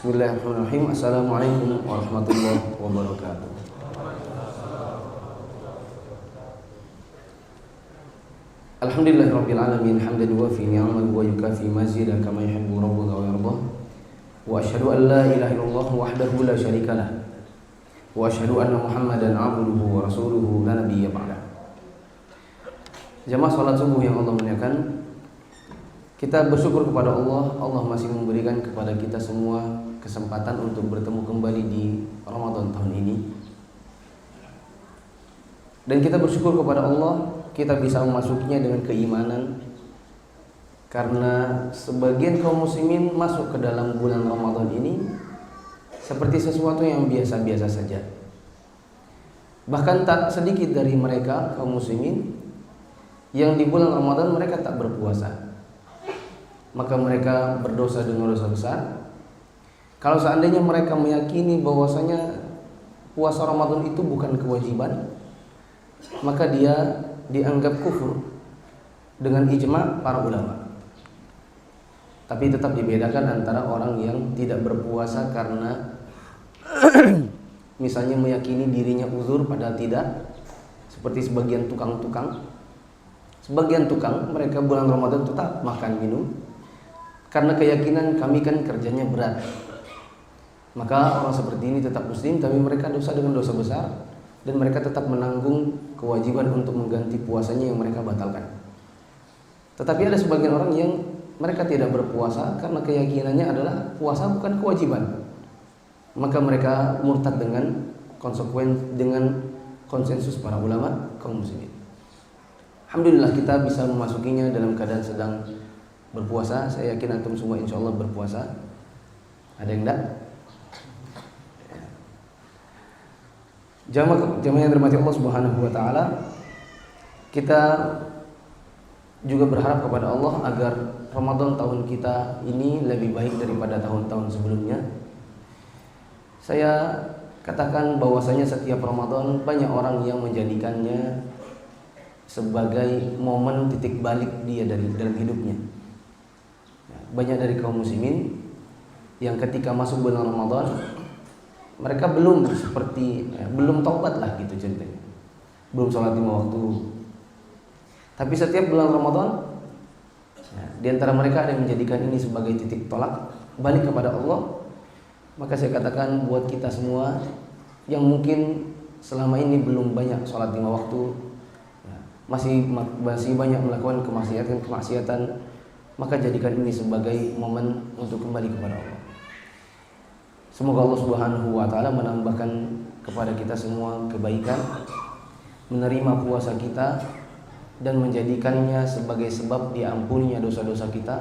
Bismillahirrahmanirrahim. Assalamualaikum warahmatullahi wabarakatuh. Alhamdulillahirabbil alamin hamdan yuwafi ni'amahu wa yukafi mazidah kama yuhibbu rabbuna wa yardah. Wa asyhadu an la ilaha illallah wahdahu la syarikalah. Wa asyhadu anna Muhammadan 'abduhu wa rasuluhu la nabiyya ba'dah. Jamaah salat subuh yang Allah muliakan, kita bersyukur kepada Allah. Allah masih memberikan kepada kita semua kesempatan untuk bertemu kembali di Ramadan tahun ini. Dan kita bersyukur kepada Allah, kita bisa memasukinya dengan keimanan. Karena sebagian kaum muslimin masuk ke dalam bulan Ramadan ini seperti sesuatu yang biasa-biasa saja. Bahkan tak sedikit dari mereka kaum muslimin yang di bulan Ramadan mereka tak berpuasa. Maka mereka berdosa dengan dosa besar. Kalau seandainya mereka meyakini bahwasanya puasa Ramadan itu bukan kewajiban, maka dia dianggap kufur dengan ijma' para ulama. Tapi tetap dibedakan antara orang yang tidak berpuasa karena misalnya meyakini dirinya uzur padahal tidak, seperti sebagian tukang-tukang. Sebagian tukang mereka bulan Ramadan tetap makan minum karena keyakinan kami kan kerjanya berat. Maka orang seperti ini tetap muslim, tapi mereka dosa dengan dosa besar, dan mereka tetap menanggung kewajiban untuk mengganti puasanya yang mereka batalkan. Tetapi ada sebagian orang yang mereka tidak berpuasa karena keyakinannya adalah puasa bukan kewajiban. Maka mereka murtad dengan konsensus para ulama kaum muslimin. Alhamdulillah kita bisa memasukinya dalam keadaan sedang berpuasa. Saya yakin antum semua insya Allah berpuasa. Ada yang enggak? Jamaah yang dirahmati Allah Subhanahu wa taala, kita juga berharap kepada Allah agar Ramadan tahun kita ini lebih baik daripada tahun-tahun sebelumnya. Saya katakan bahwasanya setiap Ramadan banyak orang yang menjadikannya sebagai momen titik balik dia dalam hidupnya. Banyak dari kaum muslimin yang ketika masuk bulan Ramadan mereka belum belum taubat lah gitu ceritanya, belum sholat 5 waktu. Tapi setiap bulan Ramadan di antara mereka ada yang menjadikan ini sebagai titik tolak balik kepada Allah. Maka saya katakan buat kita semua yang mungkin selama ini belum banyak sholat 5 waktu, masih banyak melakukan kemaksiatan, maka jadikan ini sebagai momen untuk kembali kepada Allah. Semoga Allah Subhanahu wa taala menambahkan kepada kita semua kebaikan, menerima puasa kita dan menjadikannya sebagai sebab diampuninya dosa-dosa kita.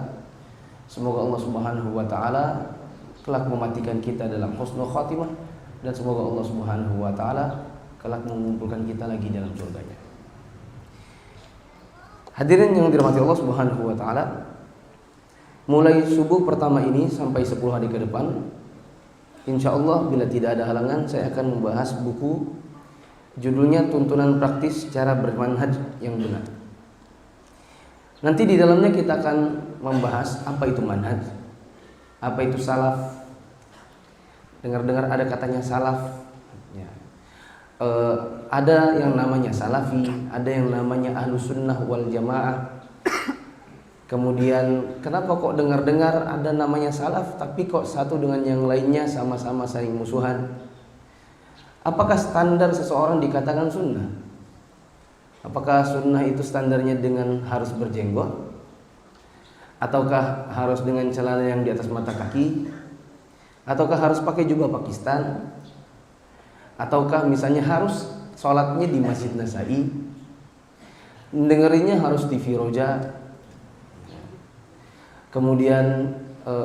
Semoga Allah Subhanahu wa taala kelak mematikan kita dalam husnul khatimah, dan semoga Allah Subhanahu wa taala kelak mengumpulkan kita lagi dalam surganya. Hadirin yang dirahmati Allah Subhanahu wa taala, mulai subuh pertama ini sampai 10 hari ke depan, insyaallah bila tidak ada halangan, saya akan membahas buku judulnya Tuntunan Praktis Cara Bermanhaj yang Benar. Nanti di dalamnya kita akan membahas apa itu manhaj, apa itu salaf. Dengar-dengar ada katanya salaf. Ada yang namanya salafi, ada yang namanya ahlus sunnah wal jamaah. Kemudian kenapa kok dengar-dengar ada namanya salaf tapi kok satu dengan yang lainnya sama-sama saling musuhan? Apakah standar seseorang dikatakan sunnah? Apakah sunnah itu standarnya dengan harus berjenggot? Ataukah harus dengan celana yang di atas mata kaki? Ataukah harus pakai jubah Pakistan? Ataukah misalnya harus sholatnya di Masjid Nasai, dengerinnya harus di Firoja? Kemudian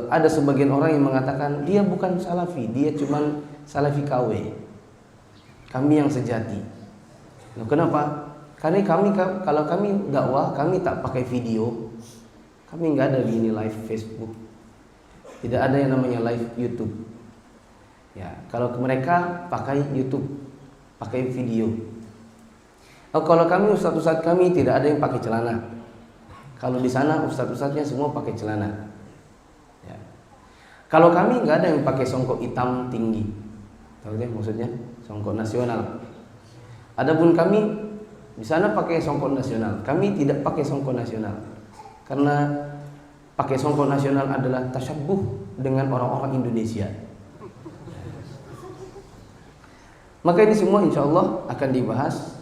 ada sebagian orang yang mengatakan dia bukan salafi, dia cuman salafi KW, kami yang sejati. Loh, kenapa? Karena kalau kami dakwah, kami tak pakai video, kami nggak ada di ini live Facebook, tidak ada yang namanya live YouTube. Ya, kalau mereka pakai YouTube, pakai video. Kalau kami ustadz kami tidak ada yang pakai celana. Kalau di sana ustadz-ustadznya semua pakai celana. Ya. Kalau kami nggak ada yang pakai songkok hitam tinggi, tahu deh maksudnya songkok nasional. Adapun kami di sana pakai songkok nasional, kami tidak pakai songkok nasional karena pakai songkok nasional adalah tasyabbuh dengan orang-orang Indonesia. Maka ini semua insya Allah akan dibahas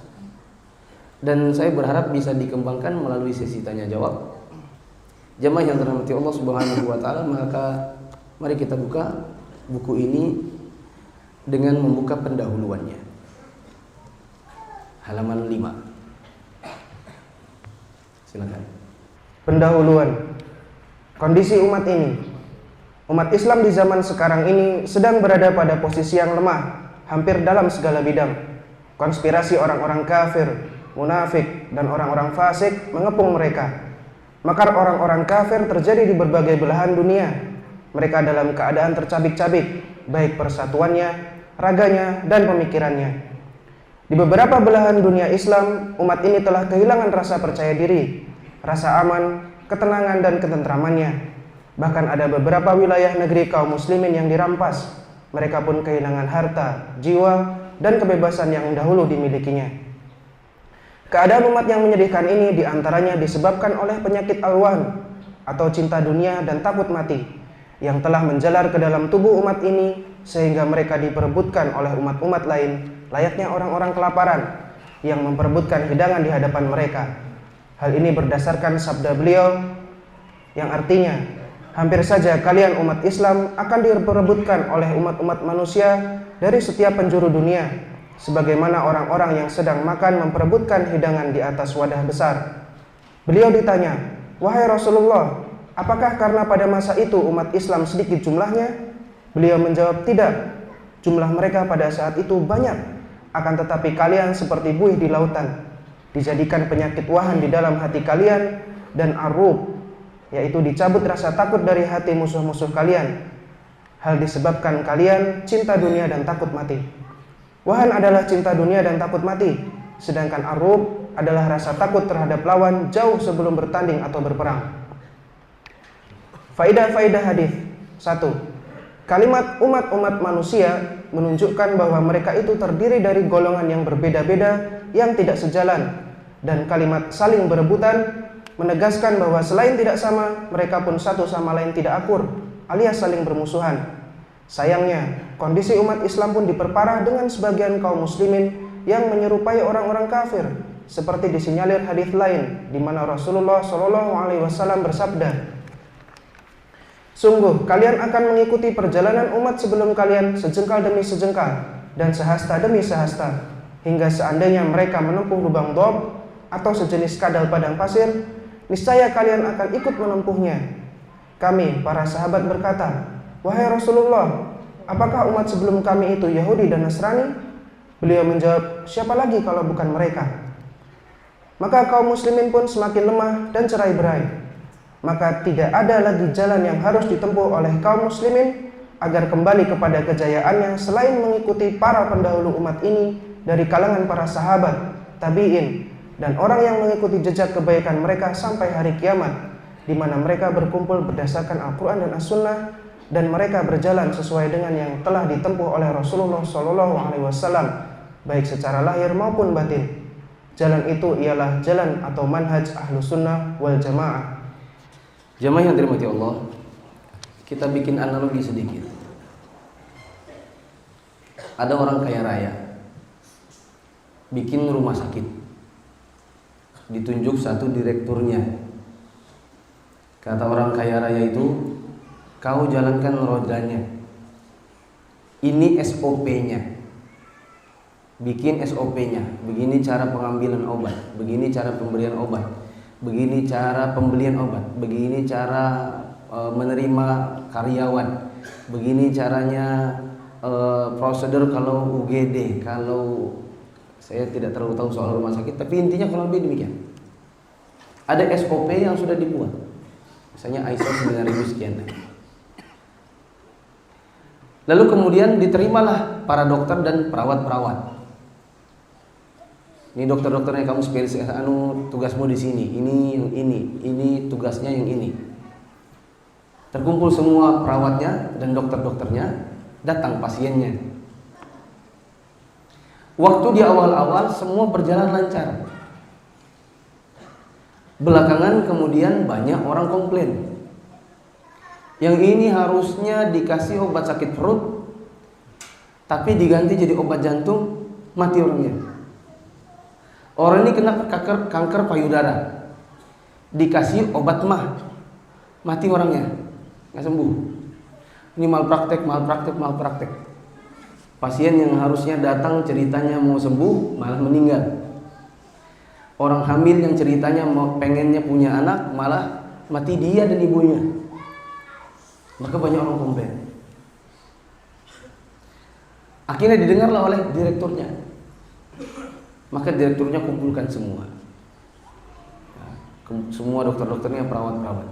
dan saya berharap bisa dikembangkan melalui sesi tanya jawab. Jamaah yang dirahmati Allah Subhanahu wa taala, maka mari kita buka buku ini dengan membuka pendahuluannya. Halaman 5. Silakan. Pendahuluan. Kondisi umat ini. Umat Islam di zaman sekarang ini sedang berada pada posisi yang lemah, hampir dalam segala bidang. Konspirasi orang-orang kafir, munafik, dan orang-orang fasik mengepung mereka. Makar orang-orang kafir terjadi di berbagai belahan dunia. Mereka dalam keadaan tercabik-cabik, baik persatuannya, raganya, dan pemikirannya. Di beberapa belahan dunia Islam, umat ini telah kehilangan rasa percaya diri, rasa aman, ketenangan, dan ketentramannya. Bahkan ada beberapa wilayah negeri kaum muslimin yang dirampas. Mereka pun kehilangan harta, jiwa, dan kebebasan yang dahulu dimilikinya. Keadaan umat yang menyedihkan ini diantaranya disebabkan oleh penyakit alwan atau cinta dunia dan takut mati yang telah menjalar ke dalam tubuh umat ini sehingga mereka diperebutkan oleh umat-umat lain layaknya orang-orang kelaparan yang memperebutkan hidangan di hadapan mereka. Hal ini berdasarkan sabda beliau yang artinya, hampir saja kalian umat Islam akan diperebutkan oleh umat-umat manusia dari setiap penjuru dunia, sebagaimana orang-orang yang sedang makan memperebutkan hidangan di atas wadah besar. Beliau ditanya, "Wahai Rasulullah, apakah karena pada masa itu umat Islam sedikit jumlahnya?" Beliau menjawab, "Tidak, jumlah mereka pada saat itu banyak. Akan tetapi kalian seperti buih di lautan, dijadikan penyakit wahan di dalam hati kalian, dan arub, yaitu dicabut rasa takut dari hati musuh-musuh kalian. Hal disebabkan kalian cinta dunia dan takut mati. Wahan adalah cinta dunia dan takut mati, sedangkan arub adalah rasa takut terhadap lawan jauh sebelum bertanding atau berperang." Faidah-faidah hadis. 1. Kalimat umat-umat manusia menunjukkan bahwa mereka itu terdiri dari golongan yang berbeda-beda yang tidak sejalan, dan kalimat saling berebutan menegaskan bahwa selain tidak sama, mereka pun satu sama lain tidak akur, alias saling bermusuhan. Sayangnya, kondisi umat Islam pun diperparah dengan sebagian kaum muslimin yang menyerupai orang-orang kafir, seperti disinyalir hadis lain di mana Rasulullah SAW bersabda, "Sungguh kalian akan mengikuti perjalanan umat sebelum kalian sejengkal demi sejengkal dan sehasta demi sehasta, hingga seandainya mereka menempuh lubang dob atau sejenis kadal padang pasir, niscaya kalian akan ikut menempuhnya." Kami, para sahabat berkata, "Wahai Rasulullah, apakah umat sebelum kami itu Yahudi dan Nasrani?" Beliau menjawab, "Siapa lagi kalau bukan mereka?" Maka kaum muslimin pun semakin lemah dan cerai-berai. Maka tidak ada lagi jalan yang harus ditempuh oleh kaum muslimin agar kembali kepada kejayaannya selain mengikuti para pendahulu umat ini dari kalangan para sahabat, tabi'in, dan orang yang mengikuti jejak kebaikan mereka sampai hari kiamat, di mana mereka berkumpul berdasarkan Al-Quran dan As-Sunnah, dan mereka berjalan sesuai dengan yang telah ditempuh oleh Rasulullah SAW, baik secara lahir maupun batin. Jalan itu ialah jalan atau manhaj Ahlus Sunnah wal Jamaah. Jamaah yang dirahmati Allah, kita bikin analogi sedikit. Ada orang kaya raya bikin rumah sakit, ditunjuk satu direkturnya. Kata orang kaya raya itu, "Kau jalankan rodanya, ini SOP-nya, bikin SOP-nya, begini cara pengambilan obat, begini cara pemberian obat, begini cara pembelian obat, begini cara menerima karyawan, begini caranya prosedur kalau UGD, kalau..." Saya tidak terlalu tahu soal rumah sakit, tapi intinya kurang lebih demikian. Ada SOP yang sudah dibuat, misalnya ISO 9000 sekian. Lalu kemudian diterimalah para dokter dan perawat-perawat. Ini dokter-dokternya, kamu spesialis tugasmu di sini, ini yang ini tugasnya yang ini. Terkumpul semua perawatnya dan dokter-dokternya, datang pasiennya. Waktu di awal-awal semua berjalan lancar. Belakangan kemudian banyak orang komplain. Yang ini harusnya dikasih obat sakit perut, tapi diganti jadi obat jantung, mati orangnya. Orang ini kena kanker payudara, dikasih obat mah, mati orangnya, nggak sembuh. Ini malpraktek. Pasien yang harusnya datang ceritanya mau sembuh malah meninggal. Orang hamil yang ceritanya mau pengennya punya anak malah mati dia dan ibunya. Maka banyak orang komplain. Akhirnya didengarlah oleh direkturnya. Maka direkturnya kumpulkan semua. Semua dokter-dokternya, perawat-perawat.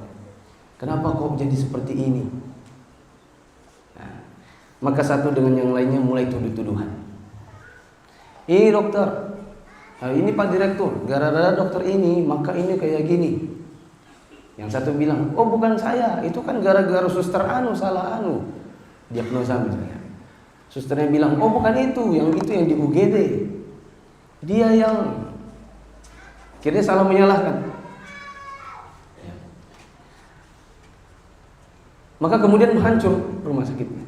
Kenapa kok jadi seperti ini? Maka satu dengan yang lainnya mulai tuduh-tuduhan. Ini dokter, ini Pak Direktur, gara-gara dokter ini maka ini kayak gini. Yang satu bilang, oh bukan saya, itu kan gara-gara suster salah diagnosa misalnya. Susternya bilang, oh bukan itu yang di UGD, dia yang akhirnya salah menyalahkan. Maka kemudian hancur rumah sakitnya,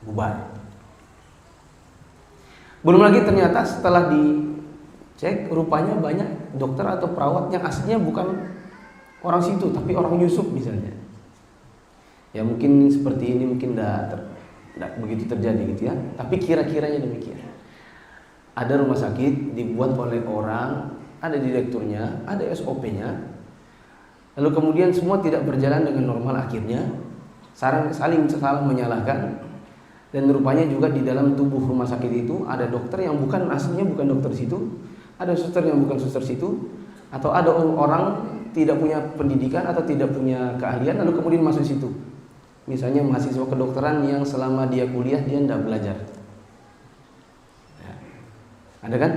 bubar. Belum lagi ternyata setelah dicek, rupanya banyak dokter atau perawat yang aslinya bukan orang situ, tapi orang Yusuf misalnya. Ya mungkin seperti ini mungkin tidak begitu terjadi gitu ya. Tapi kira-kiranya demikian. Ada rumah sakit dibuat oleh orang, ada direkturnya, ada SOP-nya. Lalu kemudian semua tidak berjalan dengan normal, akhirnya saling salah menyalahkan. Dan rupanya juga di dalam tubuh rumah sakit itu ada dokter yang aslinya bukan dokter situ, ada suster yang bukan suster situ, atau ada orang tidak punya pendidikan atau tidak punya keahlian lalu kemudian masuk situ. Misalnya mahasiswa kedokteran yang selama dia kuliah dia tidak belajar. Ya. Ada kan?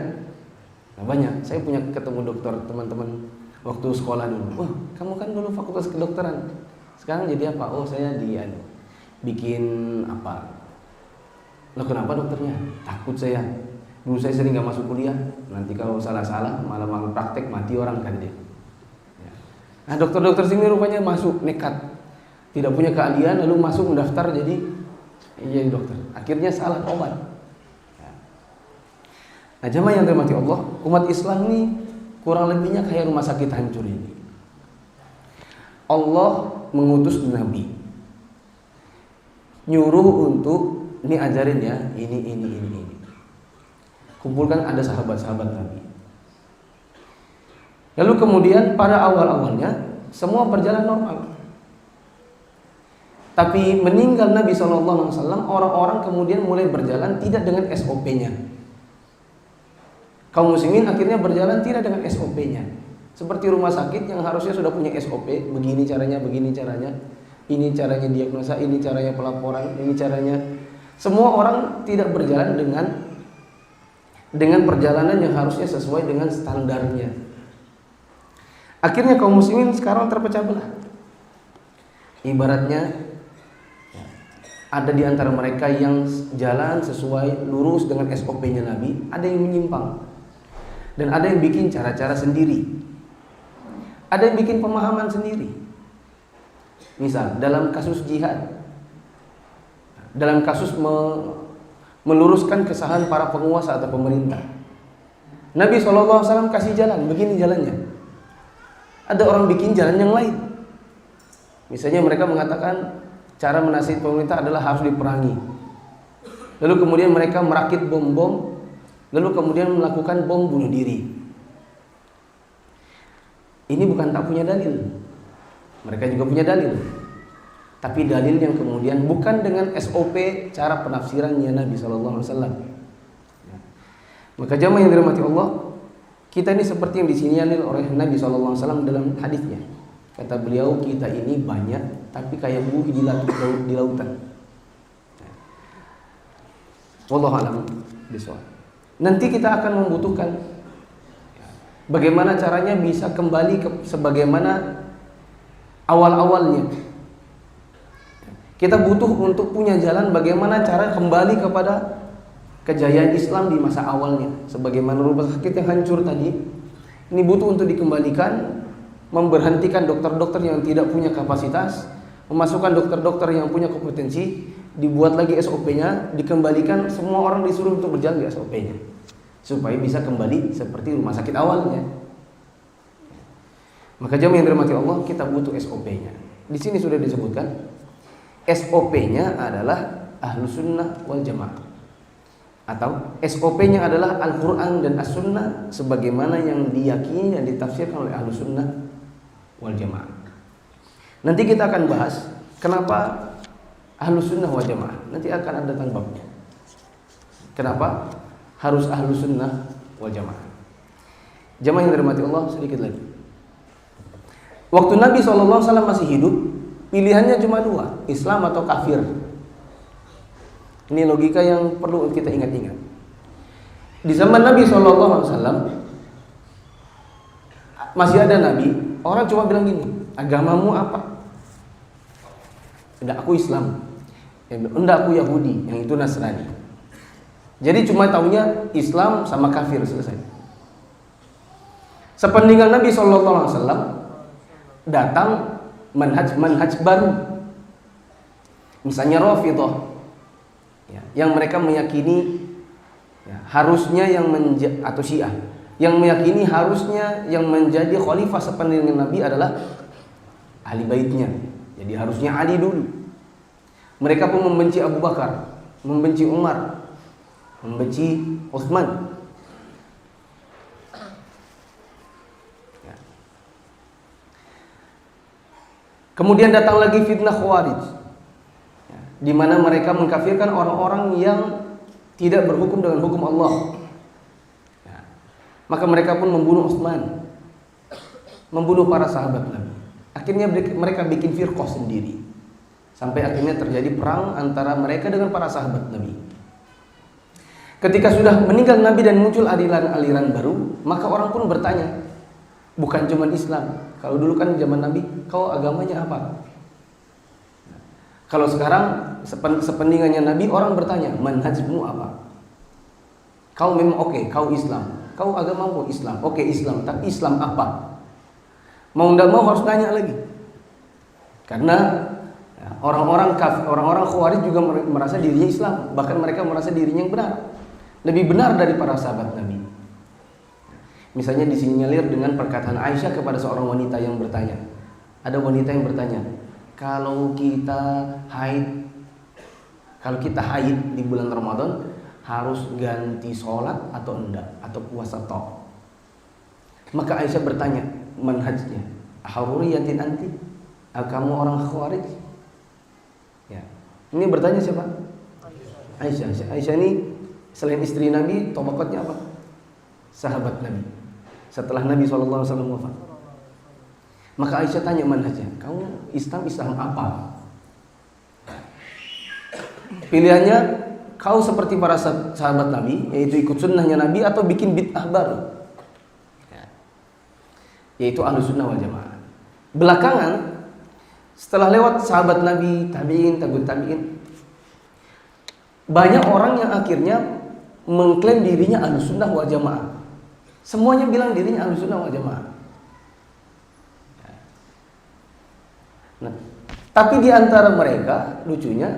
Nah, banyak. Saya punya ketemu dokter teman-teman waktu sekolah dulu. Wah, kamu kan dulu fakultas kedokteran. Sekarang jadi apa? Oh, saya bikin apa? Loh, kenapa dokternya? Takut saya. Dulu saya sering nggak masuk kuliah. Nanti kalau salah-salah malah praktek mati orang kan dia. Nah, dokter-dokter sini rupanya masuk nekat, tidak punya keahlian, lalu masuk mendaftar jadi dokter. Akhirnya salah obat. Nah, jemaah yang dirahmati Allah, umat Islam ini kurang lebihnya kayak rumah sakit hancur ini. Allah mengutus Nabi, nyuruh untuk ini ajarin ya, ini. Kumpulkan ada sahabat-sahabat Nabi. Lalu kemudian pada awal-awalnya semua berjalan normal. Tapi meninggal Nabi SAW, orang-orang kemudian mulai berjalan tidak dengan SOP-nya. Kaum muslimin akhirnya berjalan tidak dengan SOP-nya. Seperti rumah sakit yang harusnya sudah punya SOP, begini caranya, ini caranya diagnosa, ini caranya pelaporan, ini caranya. Semua orang tidak berjalan dengan perjalanan yang harusnya sesuai dengan standarnya. Akhirnya kaum muslimin sekarang terpecah belah. Ibaratnya ada di antara mereka yang jalan sesuai lurus dengan SOP-nya Nabi, ada yang menyimpang. Dan ada yang bikin cara-cara sendiri. Ada yang bikin pemahaman sendiri. Misal dalam kasus jihad, dalam kasus meluruskan kesalahan para penguasa atau pemerintah, Nabi SAW kasih jalan, begini jalannya. Ada orang bikin jalan yang lain. Misalnya mereka mengatakan cara menasihati pemerintah adalah harus diperangi. Lalu kemudian mereka merakit bom-bom, lalu kemudian melakukan bom bunuh diri. Ini bukan tak punya dalil. Mereka juga punya dalil. Tapi dalil yang kemudian bukan dengan SOP cara penafsirannya Nabi SAW. Maka jamaah yang dirahmati Allah, kita ini seperti yang disinyalir oleh Nabi SAW dalam hadisnya. Kata beliau, kita ini banyak tapi kayak buih di lautan. Wallahu a'lam bishawab. Nanti kita akan membutuhkan bagaimana caranya bisa kembali ke sebagaimana awal-awalnya. Kita butuh untuk punya jalan bagaimana cara kembali kepada kejayaan Islam di masa awalnya. Sebagaimana rumah sakit yang hancur tadi, ini butuh untuk dikembalikan, memberhentikan dokter-dokter yang tidak punya kapasitas, memasukkan dokter-dokter yang punya kompetensi, dibuat lagi SOP-nya, dikembalikan, semua orang disuruh untuk berjalan di SOP-nya supaya bisa kembali seperti rumah sakit awalnya. Maka jemaah yang dirahmati Allah, kita butuh SOP-nya. Di sini sudah disebutkan SOP-nya adalah Ahlus Sunnah wal Jamaah, atau SOP-nya adalah Al-Quran dan As-Sunnah sebagaimana yang diyakini dan ditafsirkan oleh Ahlus Sunnah wal Jamaah. Nanti kita akan bahas kenapa Ahlus Sunnah wal Jamaah, nanti akan ada datang babnya. Kenapa harus Ahlus Sunnah wal Jamaah? Jamaah yang dirahmati Allah, sedikit lagi. Waktu Nabi SAW masih hidup, pilihannya cuma dua, Islam atau kafir. Ini logika yang perlu kita ingat-ingat. Di zaman Nabi SAW masih ada Nabi, orang cuma bilang gini, agamamu apa? Enggak, aku Islam. Enggak, aku Yahudi, yang itu Nasrani. Jadi cuma taunya Islam sama kafir, selesai. Sepeninggal Nabi SAW datang manhaj baru. Misalnya Rafidhah, yang mereka meyakini harusnya yang atau Syiah yang meyakini harusnya yang menjadi khalifah sepeninggal Nabi adalah ahli baitnya. Jadi harusnya Ali dulu. Mereka pun membenci Abu Bakar, membenci Umar, membenci Utsman. Kemudian datang lagi fitnah Khawarij, di mana mereka mengkafirkan orang-orang yang tidak berhukum dengan hukum Allah. Maka mereka pun membunuh Utsman, membunuh para sahabat Nabi. Akhirnya mereka bikin firqah sendiri, sampai akhirnya terjadi perang antara mereka dengan para sahabat Nabi. Ketika sudah meninggal Nabi dan muncul aliran-aliran baru, maka orang pun bertanya, bukan cuma Islam. Kalau dulu kan zaman Nabi, kau agamanya apa? Kalau sekarang sepeninggalnya Nabi, orang bertanya, manhajmu apa? Kau memang oke, kau Islam. Kau agamamu Islam. Oke, Islam, tapi Islam apa? Mau enggak mau harus nanya lagi. Karena orang-orang Khawarij juga merasa dirinya Islam, bahkan mereka merasa dirinya yang benar. Lebih benar dari para sahabat Nabi. Misalnya disinyalir dengan perkataan Aisyah kepada seorang wanita yang bertanya. Ada wanita yang bertanya, kalau kita haid di bulan Ramadan harus ganti sholat atau enggak, atau puasa toh? Maka Aisyah bertanya, manhajnya, haruriyatin anti? Kamu orang Khawarij? Ya. Ini bertanya siapa? Aisyah. Aisyah ini selain istri Nabi, tabaqatnya apa? Sahabat Nabi. Setelah Nabi SAW wafat, maka Aisyah tanya manhajnya, kamu Islam apa? Pilihannya, kau seperti para sahabat Nabi, yaitu ikut sunnahnya Nabi, atau bikin bid'ah baru, yaitu Ahlus Sunnah wal Jamaah. Belakangan, setelah lewat sahabat Nabi, tabi'in, tabi'ut tabi'in, banyak orang yang akhirnya mengklaim dirinya Ahlus Sunnah wal Jamaah. Semuanya bilang dirinya Ahlus Sunnah wal Jamaah. Nah, tapi di antara mereka lucunya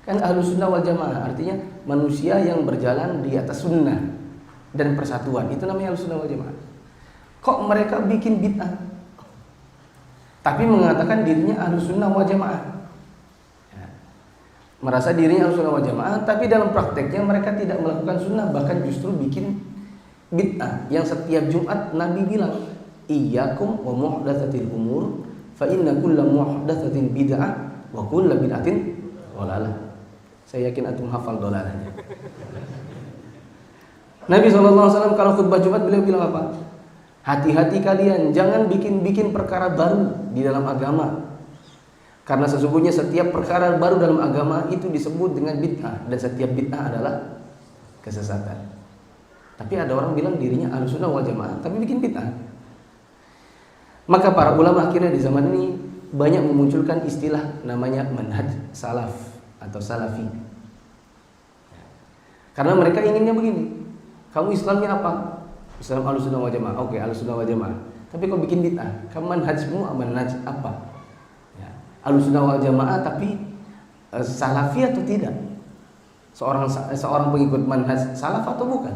kan Ahlus Sunnah wal Jamaah artinya manusia yang berjalan di atas sunnah dan persatuan. Itu namanya Ahlus Sunnah wal Jamaah. Kok mereka bikin bid'ah? Tapi mengatakan dirinya Ahlus Sunnah wal Jamaah. Merasa dirinya Ahlus Sunnah wal Jamaah, tapi dalam prakteknya mereka tidak melakukan sunnah, bahkan justru bikin bid'ah. Yang setiap Jumat Nabi bilang, iyyakum wa muhdatsatil umur fa inna kulla muhdatsatin bid'ah wa kulla bid'atin dhalalah. Saya yakin antum hafal dhalalahnya. Nabi SAW kalau khutbah Jumat beliau bilang apa? Hati-hati kalian, jangan bikin perkara baru di dalam agama. Karena sesungguhnya setiap perkara baru dalam agama itu disebut dengan bid'ah, dan setiap bid'ah adalah kesesatan. Tapi ada orang bilang dirinya Ahlus Sunnah wal Jamaah tapi bikin bid'ah. Maka para ulama akhirnya di zaman ini banyak memunculkan istilah namanya manhaj salaf atau salafi. Karena mereka inginnya begini, kamu Islamnya apa? Islam Ahlussunnah wal Jamaah. Oke, Ahlussunnah wal Jamaah. Tapi kau bikin bid'ah, kamu manhajmu manhaj apa? Ya, Ahlussunnah wal Jamaah tapi salafi atau tidak? Seorang pengikut manhaj salaf atau bukan?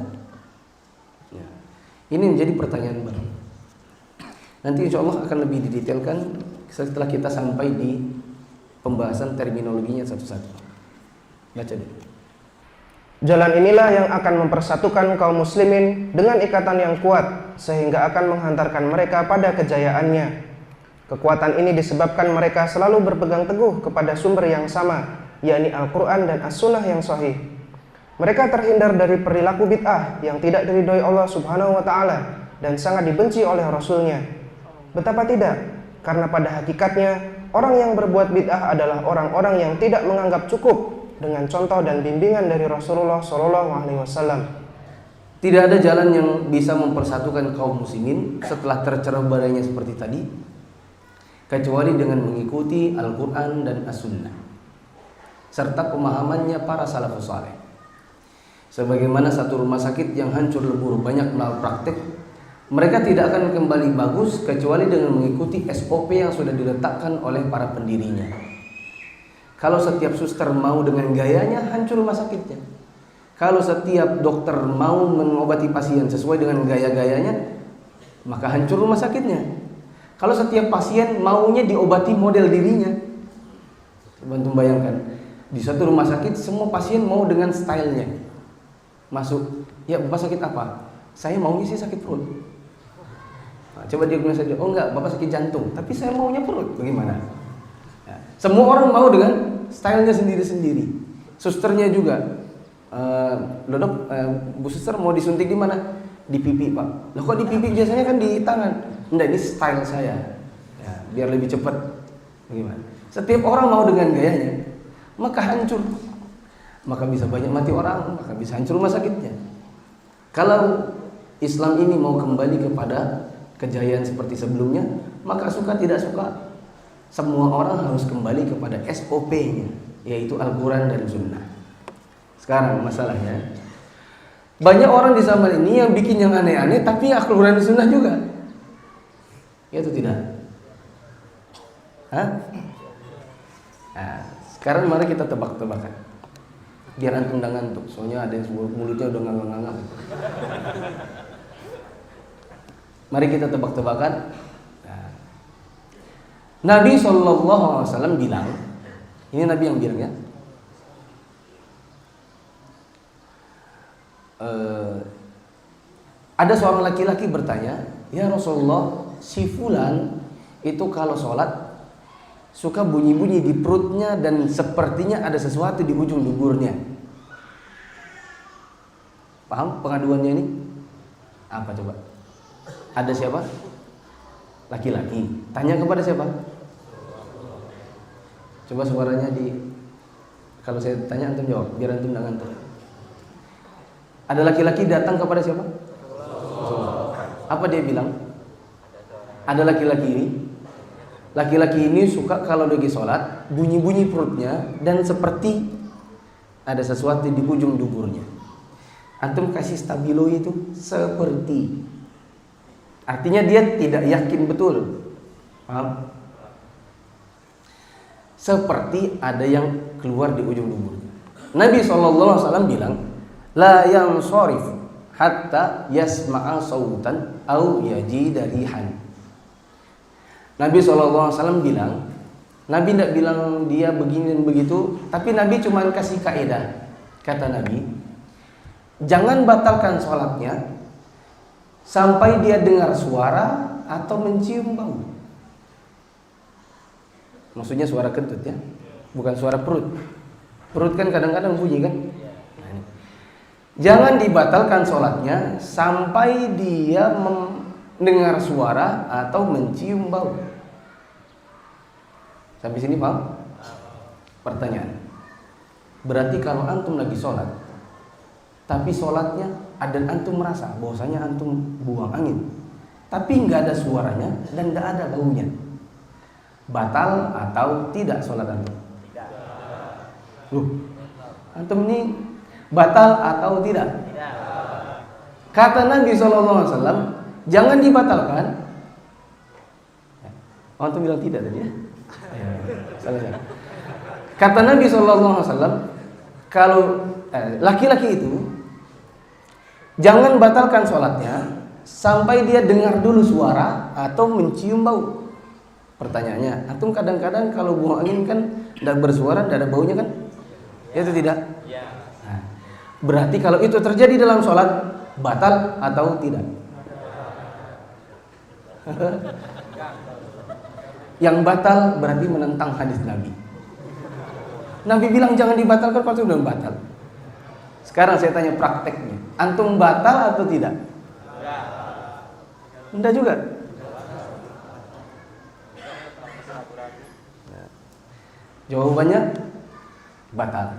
Ya. Ini menjadi pertanyaan baru. Nanti insya Allah akan lebih didetailkan setelah kita sampai di pembahasan terminologinya satu-satu. Baca dulu. Jalan inilah yang akan mempersatukan kaum muslimin dengan ikatan yang kuat sehingga akan menghantarkan mereka pada kejayaannya. Kekuatan ini disebabkan mereka selalu berpegang teguh kepada sumber yang sama, yakni Al-Quran dan As-Sunnah yang sahih. Mereka terhindar dari perilaku bid'ah yang tidak diridhoi Allah Subhanahu wa Ta'ala dan sangat dibenci oleh Rasul-Nya. Betapa tidak, karena pada hakikatnya orang yang berbuat bid'ah adalah orang-orang yang tidak menganggap cukup dengan contoh dan bimbingan dari Rasulullah SAW. Tidak ada jalan yang bisa mempersatukan kaum muslimin setelah tercerah berainya seperti tadi, kecuali dengan mengikuti Al-Quran dan As-Sunnah serta pemahamannya para salafus saleh. Sebagaimana satu rumah sakit yang hancur lebur banyak malpraktek, mereka tidak akan kembali bagus kecuali dengan mengikuti SOP yang sudah diletakkan oleh para pendirinya. Kalau setiap suster mau dengan gayanya, hancur rumah sakitnya. Kalau setiap dokter mau mengobati pasien sesuai dengan gaya-gayanya, maka hancur rumah sakitnya. Kalau setiap pasien maunya diobati model dirinya, bantu bayangkan, di satu rumah sakit semua pasien mau dengan stylenya. Masuk, ya Bapak sakit apa? Saya maunya sih sakit perut. Nah, coba diagnosa saja. Oh enggak, Bapak sakit jantung, tapi saya maunya perut. Bagaimana? Ya, semua orang mau dengan stylenya sendiri-sendiri. Susternya juga. Dok, Bu suster mau disuntik di mana? Di pipi, Pak. Loh kok di pipi, biasanya kan di tangan. Enggak, ini style saya. Ya, biar lebih cepat. Bagaimana? Setiap orang mau dengan gayanya, maka hancur. Maka bisa banyak mati orang, maka bisa hancur rumah sakitnya. Kalau Islam ini mau kembali kepada kejayaan seperti sebelumnya, maka suka tidak suka, semua orang harus kembali kepada SOP-nya, yaitu Al-Quran dan Sunnah. Sekarang masalahnya, banyak orang di zaman ini yang bikin yang aneh-aneh, tapi Al-Quran dan Sunnah juga. Ya itu tidak? Hah? Nah, sekarang mari kita tebak-tebakan. Biar antum udah ngantuk, soalnya ada yang mulutnya udah ngangang-ngangang. Mari kita tebak-tebakan. Nabi SAW bilang, ini Nabi yang bilang ya, ada seorang laki-laki bertanya, ya Rasulullah, si fulan itu kalau sholat suka bunyi-bunyi di perutnya dan sepertinya ada sesuatu di ujung duburnya. Paham pengaduannya ini? Apa coba? Ada siapa? Laki-laki. Tanya kepada siapa? Coba suaranya kalau saya tanya antum jawab, biar antum enggak ngantuk. Ada laki-laki datang kepada siapa? Apa dia bilang? Ada laki-laki ini. Laki-laki ini suka kalau lagi sholat bunyi-bunyi perutnya dan seperti ada sesuatu di ujung duburnya. Antum kasih stabilo itu seperti, artinya dia tidak yakin betul. Paham? Seperti ada yang keluar di ujung duburnya. Nabi SAW bilang, la yansharif hatta yasma'a sautan au yajida rihan. Nabi SAW bilang, Nabi tidak bilang dia begini dan begitu, tapi Nabi cuma kasih kaidah. Kata Nabi, jangan batalkan sholatnya sampai dia dengar suara atau mencium bau. Maksudnya suara kentut ya, bukan suara perut. Perut kan kadang-kadang bunyi kan. Jangan dibatalkan sholatnya sampai dia mendengar suara atau mencium bau. Sampai sini paham? Pertanyaan, berarti kalau antum lagi sholat, tapi sholatnya ada antum merasa bahwasanya antum buang angin, tapi nggak ada suaranya dan nggak ada baunya, batal atau tidak sholat antum? Antum ini batal atau tidak? Kata Nabi SAW, jangan dibatalkan. Antum bilang tidak tadi ya? Salah. Kata Nabi SAW, kalau laki-laki itu jangan batalkan sholatnya sampai dia dengar dulu suara atau mencium bau. Pertanyaannya, antum kadang-kadang kalau buang angin kan tidak bersuara, tidak ada baunya kan? Itu tidak? Nah, berarti kalau itu terjadi dalam sholat, batal atau tidak? Yang batal berarti menentang hadis Nabi. Nabi bilang jangan dibatalkan, kalau itu sudah batal. Sekarang saya tanya prakteknya, antum batal atau tidak? Tidak juga. Jawabannya batal.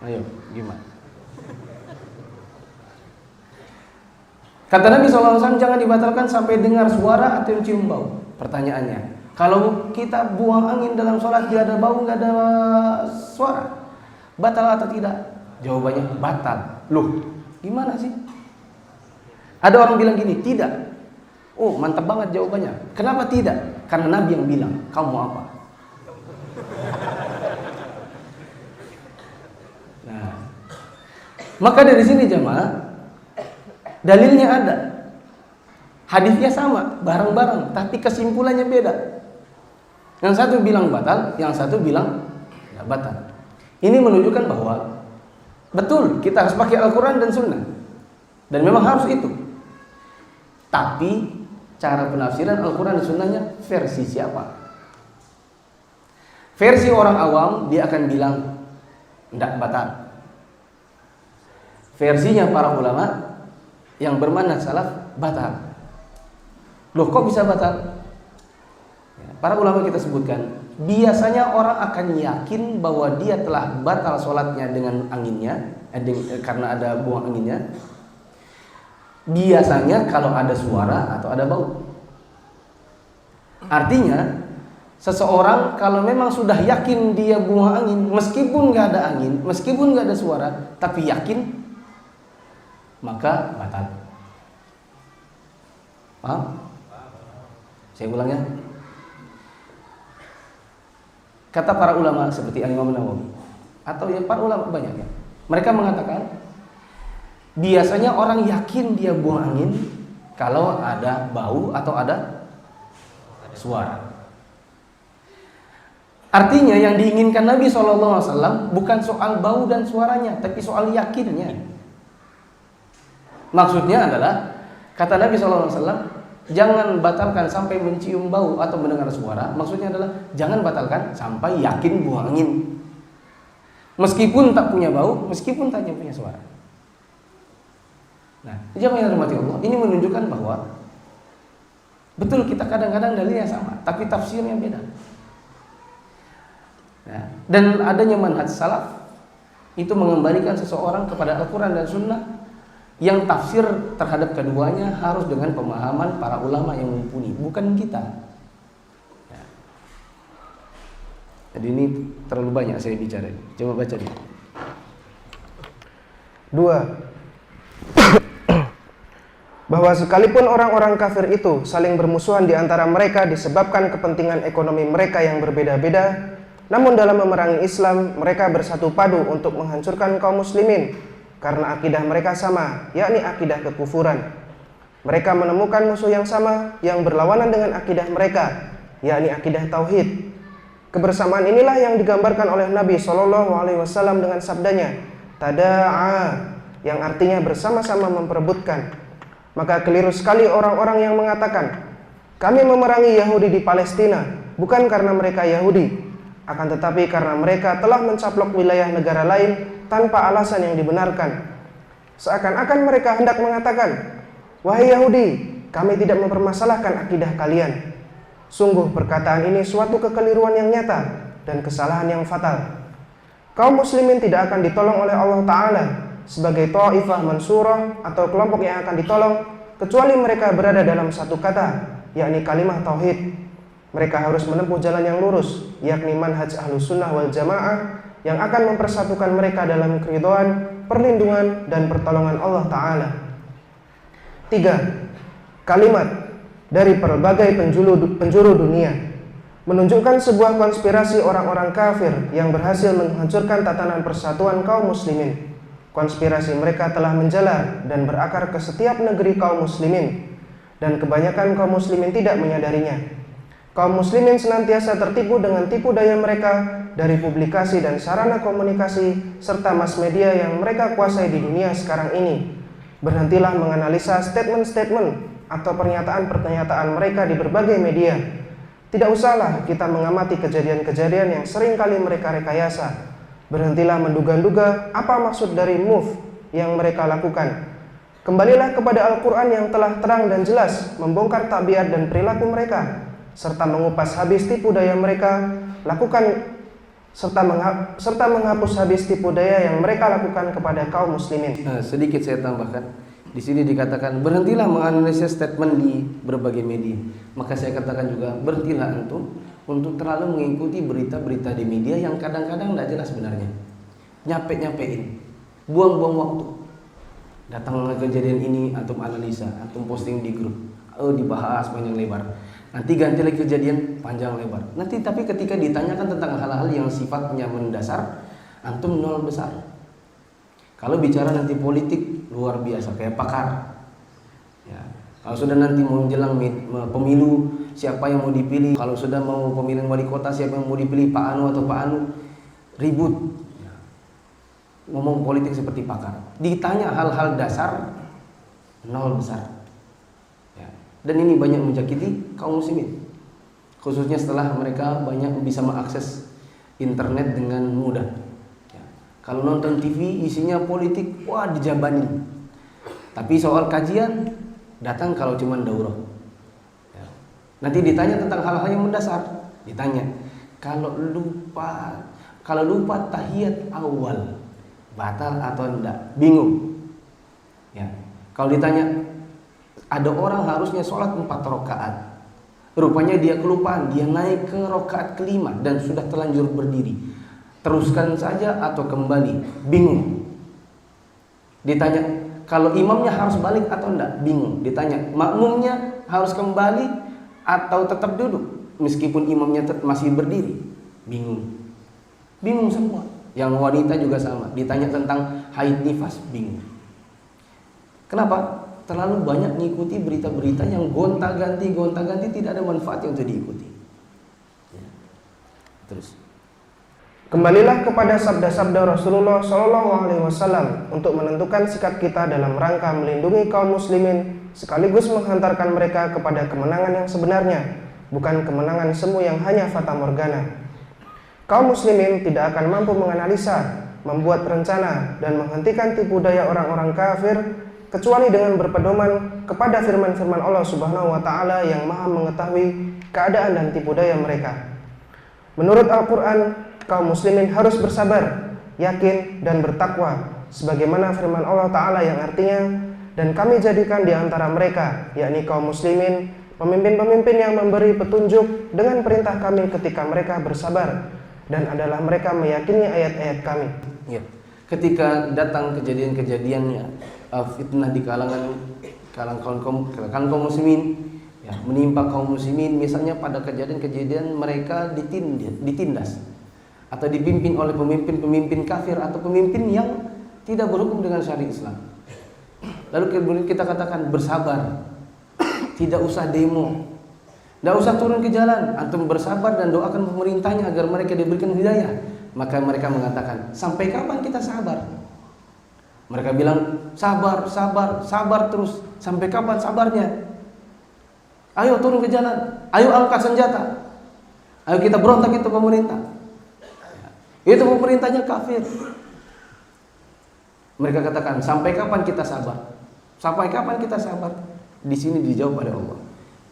Ayo, gimana? Kata Nabi SAW, jangan dibatalkan sampai dengar suara atau cium bau. Pertanyaannya, kalau kita buang angin dalam sholat, tidak ada bau, tidak ada suara, batal atau tidak? Jawabannya batal. Loh, gimana sih? Ada orang bilang gini, tidak. Oh, mantap banget jawabannya. Kenapa tidak? Karena Nabi yang bilang. Kamu apa? Nah, maka dari sini jemaah, dalilnya ada, hadisnya sama, bareng-bareng, tapi kesimpulannya beda. Yang satu bilang batal, yang satu bilang tidak batal. Ini menunjukkan bahwa betul kita harus pakai Al-Quran dan Sunnah, dan memang harus itu. Tapi cara penafsiran Al-Quran dan Sunnahnya versi siapa? Versi orang awam, dia akan bilang tidak batal. Versinya para ulama yang bermanhaj salaf, batal. Loh, kok bisa batal? Para ulama kita sebutkan, biasanya orang akan yakin bahwa dia telah batal sholatnya dengan anginnya, karena ada buang anginnya. Biasanya kalau ada suara atau ada bau. Artinya, seseorang kalau memang sudah yakin dia buang angin, meskipun nggak ada angin, meskipun nggak ada suara, tapi yakin, maka batal. Paham? Saya ulang ya. Kata para ulama seperti Imam Nawawi atau ya para ulama banyak ya, mereka mengatakan biasanya orang yakin dia buang angin kalau ada bau atau ada suara. Artinya yang diinginkan Nabi SAW bukan soal bau dan suaranya, tapi soal yakinnya. Maksudnya adalah, kata Nabi SAW, jangan batalkan sampai mencium bau atau mendengar suara. Maksudnya adalah, jangan batalkan sampai yakin buang angin, meskipun tak punya bau, meskipun tak punya suara. Nah, jemaah yang dirahmati Allah, ini menunjukkan bahwa betul kita kadang-kadang dalilnya sama, tapi tafsirnya beda. Nah, dan adanya manhaj salaf itu mengembalikan seseorang kepada Al-Quran dan Sunnah, yang tafsir terhadap keduanya harus dengan pemahaman para ulama yang mumpuni, bukan kita. Ya. Jadi ini terlalu banyak saya bicara. Coba baca nih. 2. Bahwa sekalipun orang-orang kafir itu saling bermusuhan di antara mereka disebabkan kepentingan ekonomi mereka yang berbeda-beda, namun dalam memerangi Islam mereka bersatu padu untuk menghancurkan kaum muslimin karena akidah mereka sama, yakni akidah kekufuran. Mereka menemukan musuh yang sama yang berlawanan dengan akidah mereka, yakni akidah tauhid. Kebersamaan inilah yang digambarkan oleh Nabi SAW dengan sabdanya, tada'a, yang artinya bersama-sama memperebutkan. Maka keliru sekali orang-orang yang mengatakan, kami memerangi Yahudi di Palestina bukan karena mereka Yahudi, akan tetapi karena mereka telah mencaplok wilayah negara lain tanpa alasan yang dibenarkan. Seakan-akan mereka hendak mengatakan, wahai Yahudi, kami tidak mempermasalahkan akidah kalian. Sungguh perkataan ini suatu kekeliruan yang nyata dan kesalahan yang fatal. Kaum muslimin tidak akan ditolong oleh Allah Ta'ala sebagai ta'ifah mansurah atau kelompok yang akan ditolong kecuali mereka berada dalam satu kata, yakni kalimah tauhid. Mereka harus menempuh jalan yang lurus, yakni manhaj Ahlus Sunnah wal Jamaah yang akan mempersatukan mereka dalam keridhaan, perlindungan, dan pertolongan Allah Ta'ala. 3. Kalimat dari berbagai penjuru dunia menunjukkan sebuah konspirasi orang-orang kafir yang berhasil menghancurkan tatanan persatuan kaum muslimin. Konspirasi mereka telah menjalar dan berakar ke setiap negeri kaum muslimin, dan kebanyakan kaum muslimin tidak menyadarinya. Kaum muslimin senantiasa tertipu dengan tipu daya mereka dari publikasi dan sarana komunikasi serta mass media yang mereka kuasai di dunia sekarang ini. Berhentilah menganalisa statement-statement atau pernyataan-pernyataan mereka di berbagai media. Tidak usahlah kita mengamati kejadian-kejadian yang sering kali mereka rekayasa. Berhentilah menduga-duga apa maksud dari move yang mereka lakukan. Kembalilah kepada Al-Quran yang telah terang dan jelas membongkar tabiat dan perilaku mereka, serta mengupas habis tipu daya mereka serta menghapus habis tipu daya yang mereka lakukan kepada kaum muslimin. Sedikit saya tambahkan. Di sini dikatakan berhentilah menganalisis statement di berbagai media. Maka saya katakan juga berhentilah antum untuk terlalu mengikuti berita-berita di media yang kadang-kadang tidak jelas sebenarnya. Nyape-nyapein, buang-buang waktu. Datang kejadian ini antum analisa, antum posting di grup, dibahas panjang lebar. Nanti ganti lagi kejadian panjang lebar. Nanti tapi ketika ditanyakan tentang hal-hal yang sifatnya mendasar, antum nol besar. Kalau bicara nanti politik luar biasa kayak pakar. Ya. Kalau sudah nanti mau menjelang pemilu siapa yang mau dipilih, kalau sudah mau pemilihan wali kota siapa yang mau dipilih, Pak Anu atau Pak Anu, ribut. Ya. Ngomong politik seperti pakar. Ditanya hal-hal dasar nol besar. Dan ini banyak menjangkiti kaum muslimin, khususnya setelah mereka banyak bisa mengakses internet dengan mudah. Ya. Kalau nonton TV isinya politik, wah dijabanin. Tapi soal kajian datang kalau cuma daurah. Ya. Nanti ditanya tentang hal-hal yang mendasar, ditanya kalau lupa tahiyat awal batal atau enggak, bingung. Ya. Kalau ditanya ada orang harusnya sholat 4 rakaat, rupanya dia kelupaan, dia naik ke rakaat kelima dan sudah terlanjur berdiri. Teruskan saja atau kembali, bingung. Ditanya kalau imamnya harus balik atau enggak, bingung. Ditanya makmumnya harus kembali atau tetap duduk meskipun imamnya masih berdiri, bingung. Bingung semua. Yang wanita juga sama, ditanya tentang haid nifas, bingung. Kenapa? Terlalu banyak mengikuti berita-berita yang gonta-ganti tidak ada manfaatnya untuk diikuti. Ya. Terus. Kembalilah kepada sabda-sabda Rasulullah SAW untuk menentukan sikap kita dalam rangka melindungi kaum muslimin sekaligus menghantarkan mereka kepada kemenangan yang sebenarnya, bukan kemenangan semu yang hanya fata morgana. Kaum muslimin tidak akan mampu menganalisa, membuat rencana, dan menghentikan tipu daya orang-orang kafir kecuali dengan berpedoman kepada firman-firman Allah Subhanahu wa Ta'ala yang Maha mengetahui keadaan dan tipu daya mereka. Menurut Al-Quran, kaum muslimin harus bersabar, yakin, dan bertakwa sebagaimana firman Allah Ta'ala yang artinya, dan kami jadikan di antara mereka, yakni kaum muslimin, pemimpin-pemimpin yang memberi petunjuk dengan perintah kami ketika mereka bersabar, dan adalah mereka meyakini ayat-ayat kami. Ya. Ketika datang kejadian-kejadiannya fitnah di kalangan kaum muslimin, ya, menimpa kaum muslimin, misalnya pada kejadian-kejadian mereka ditindas atau dipimpin oleh pemimpin-pemimpin kafir atau pemimpin yang tidak berhukum dengan syariat Islam. Lalu kemudian kita katakan bersabar, tidak usah demo, tidak usah turun ke jalan, antum bersabar dan doakan pemerintahnya agar mereka diberikan hidayah. Maka mereka mengatakan, sampai kapan kita sabar? Mereka bilang, sabar terus. Sampai kapan sabarnya? Ayo turun ke jalan, ayo angkat senjata, ayo kita berontak itu pemerintah. Itu pemerintahnya kafir. Mereka katakan, sampai kapan kita sabar? Sampai kapan kita sabar? Di sini dijawab oleh Allah,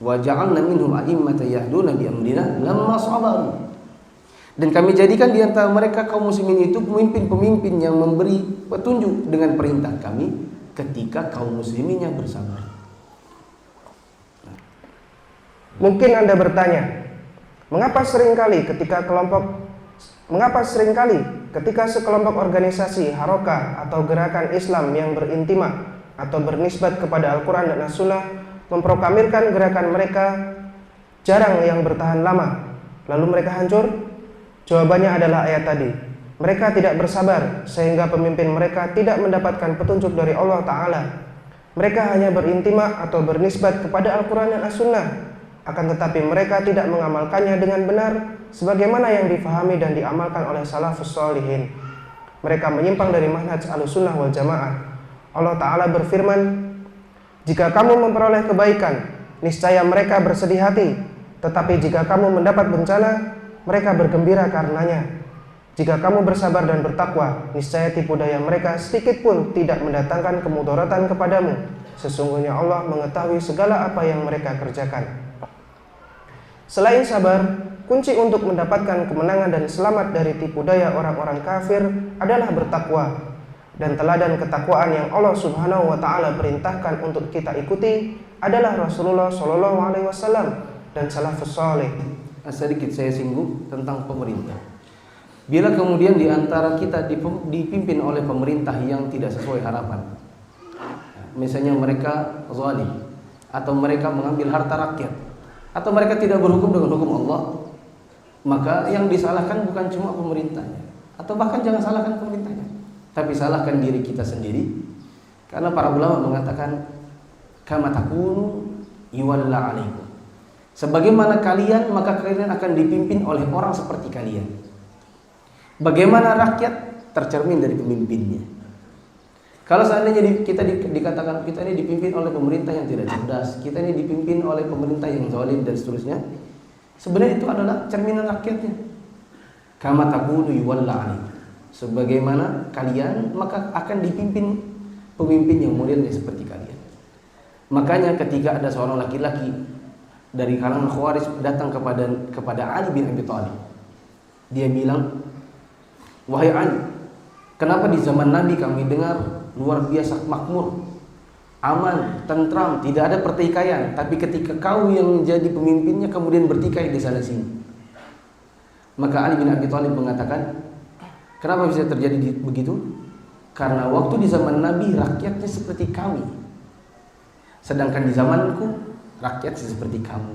wa ja'alna minhum a'immatan yahduna bi amrina lamma sabaru. Dan kami jadikan di antara mereka kaum muslimin itu pemimpin-pemimpin yang memberi petunjuk dengan perintah kami ketika kaum musliminnya bersabar. Mungkin Anda bertanya, Mengapa seringkali ketika sekelompok organisasi, harokah atau gerakan Islam yang berintimak atau bernisbat kepada Al-Quran dan As-Sunnah memproklamirkan gerakan mereka jarang yang bertahan lama, lalu mereka hancur? Jawabannya adalah ayat tadi. Mereka tidak bersabar sehingga pemimpin mereka tidak mendapatkan petunjuk dari Allah Ta'ala. Mereka hanya berintimak atau bernisbat kepada Al-Quran dan As-Sunnah, akan tetapi mereka tidak mengamalkannya dengan benar sebagaimana yang difahami dan diamalkan oleh salafus sholihin. Mereka menyimpang dari manhaj Ahlussunnah wal Jamaah. Allah Ta'ala berfirman, "Jika kamu memperoleh kebaikan, niscaya mereka bersedih hati, tetapi jika kamu mendapat bencana, mereka bergembira karenanya. Jika kamu bersabar dan bertakwa, niscaya tipu daya mereka sedikit pun tidak mendatangkan kemudaratan kepadamu. Sesungguhnya Allah mengetahui segala apa yang mereka kerjakan." Selain sabar, kunci untuk mendapatkan kemenangan dan selamat dari tipu daya orang-orang kafir adalah bertakwa. Dan teladan ketakwaan yang Allah Subhanahu wa Ta'ala perintahkan untuk kita ikuti adalah Rasulullah Shallallahu Alaihi Wasallam dan salafus saleh. Sedikit saya singgung tentang pemerintah. Bila kemudian di antara kita dipimpin oleh pemerintah yang tidak sesuai harapan, misalnya mereka zalim, atau mereka mengambil harta rakyat, atau mereka tidak berhukum dengan hukum Allah, maka yang disalahkan bukan cuma pemerintahnya, atau bahkan jangan salahkan pemerintahnya, tapi salahkan diri kita sendiri. Karena para ulama mengatakan, kama takunu yuwalla alaikum. Sebagaimana kalian, maka kalian akan dipimpin oleh orang seperti kalian. Bagaimana rakyat tercermin dari pemimpinnya. Kalau seandainya kita dikatakan kita ini dipimpin oleh pemerintah yang tidak cerdas, kita ini dipimpin oleh pemerintah yang zalim dan seterusnya, sebenarnya itu adalah cerminan rakyatnya. Kama takunu yuwalla alaikum. Sebagaimana kalian, maka akan dipimpin pemimpin yang modelnya seperti kalian. Makanya ketika ada seorang laki-laki dari kalangan Khawarij datang kepada Ali bin Abi Thalib, dia bilang, "Wahai Ali, kenapa di zaman Nabi kami dengar luar biasa makmur, aman, tentram, tidak ada pertikaian, tapi ketika kau yang menjadi pemimpinnya kemudian bertikai di sana sini." Maka Ali bin Abi Thalib mengatakan, kenapa bisa terjadi begitu? Karena waktu di zaman Nabi rakyatnya seperti kami, sedangkan di zamanku rakyat seperti kamu.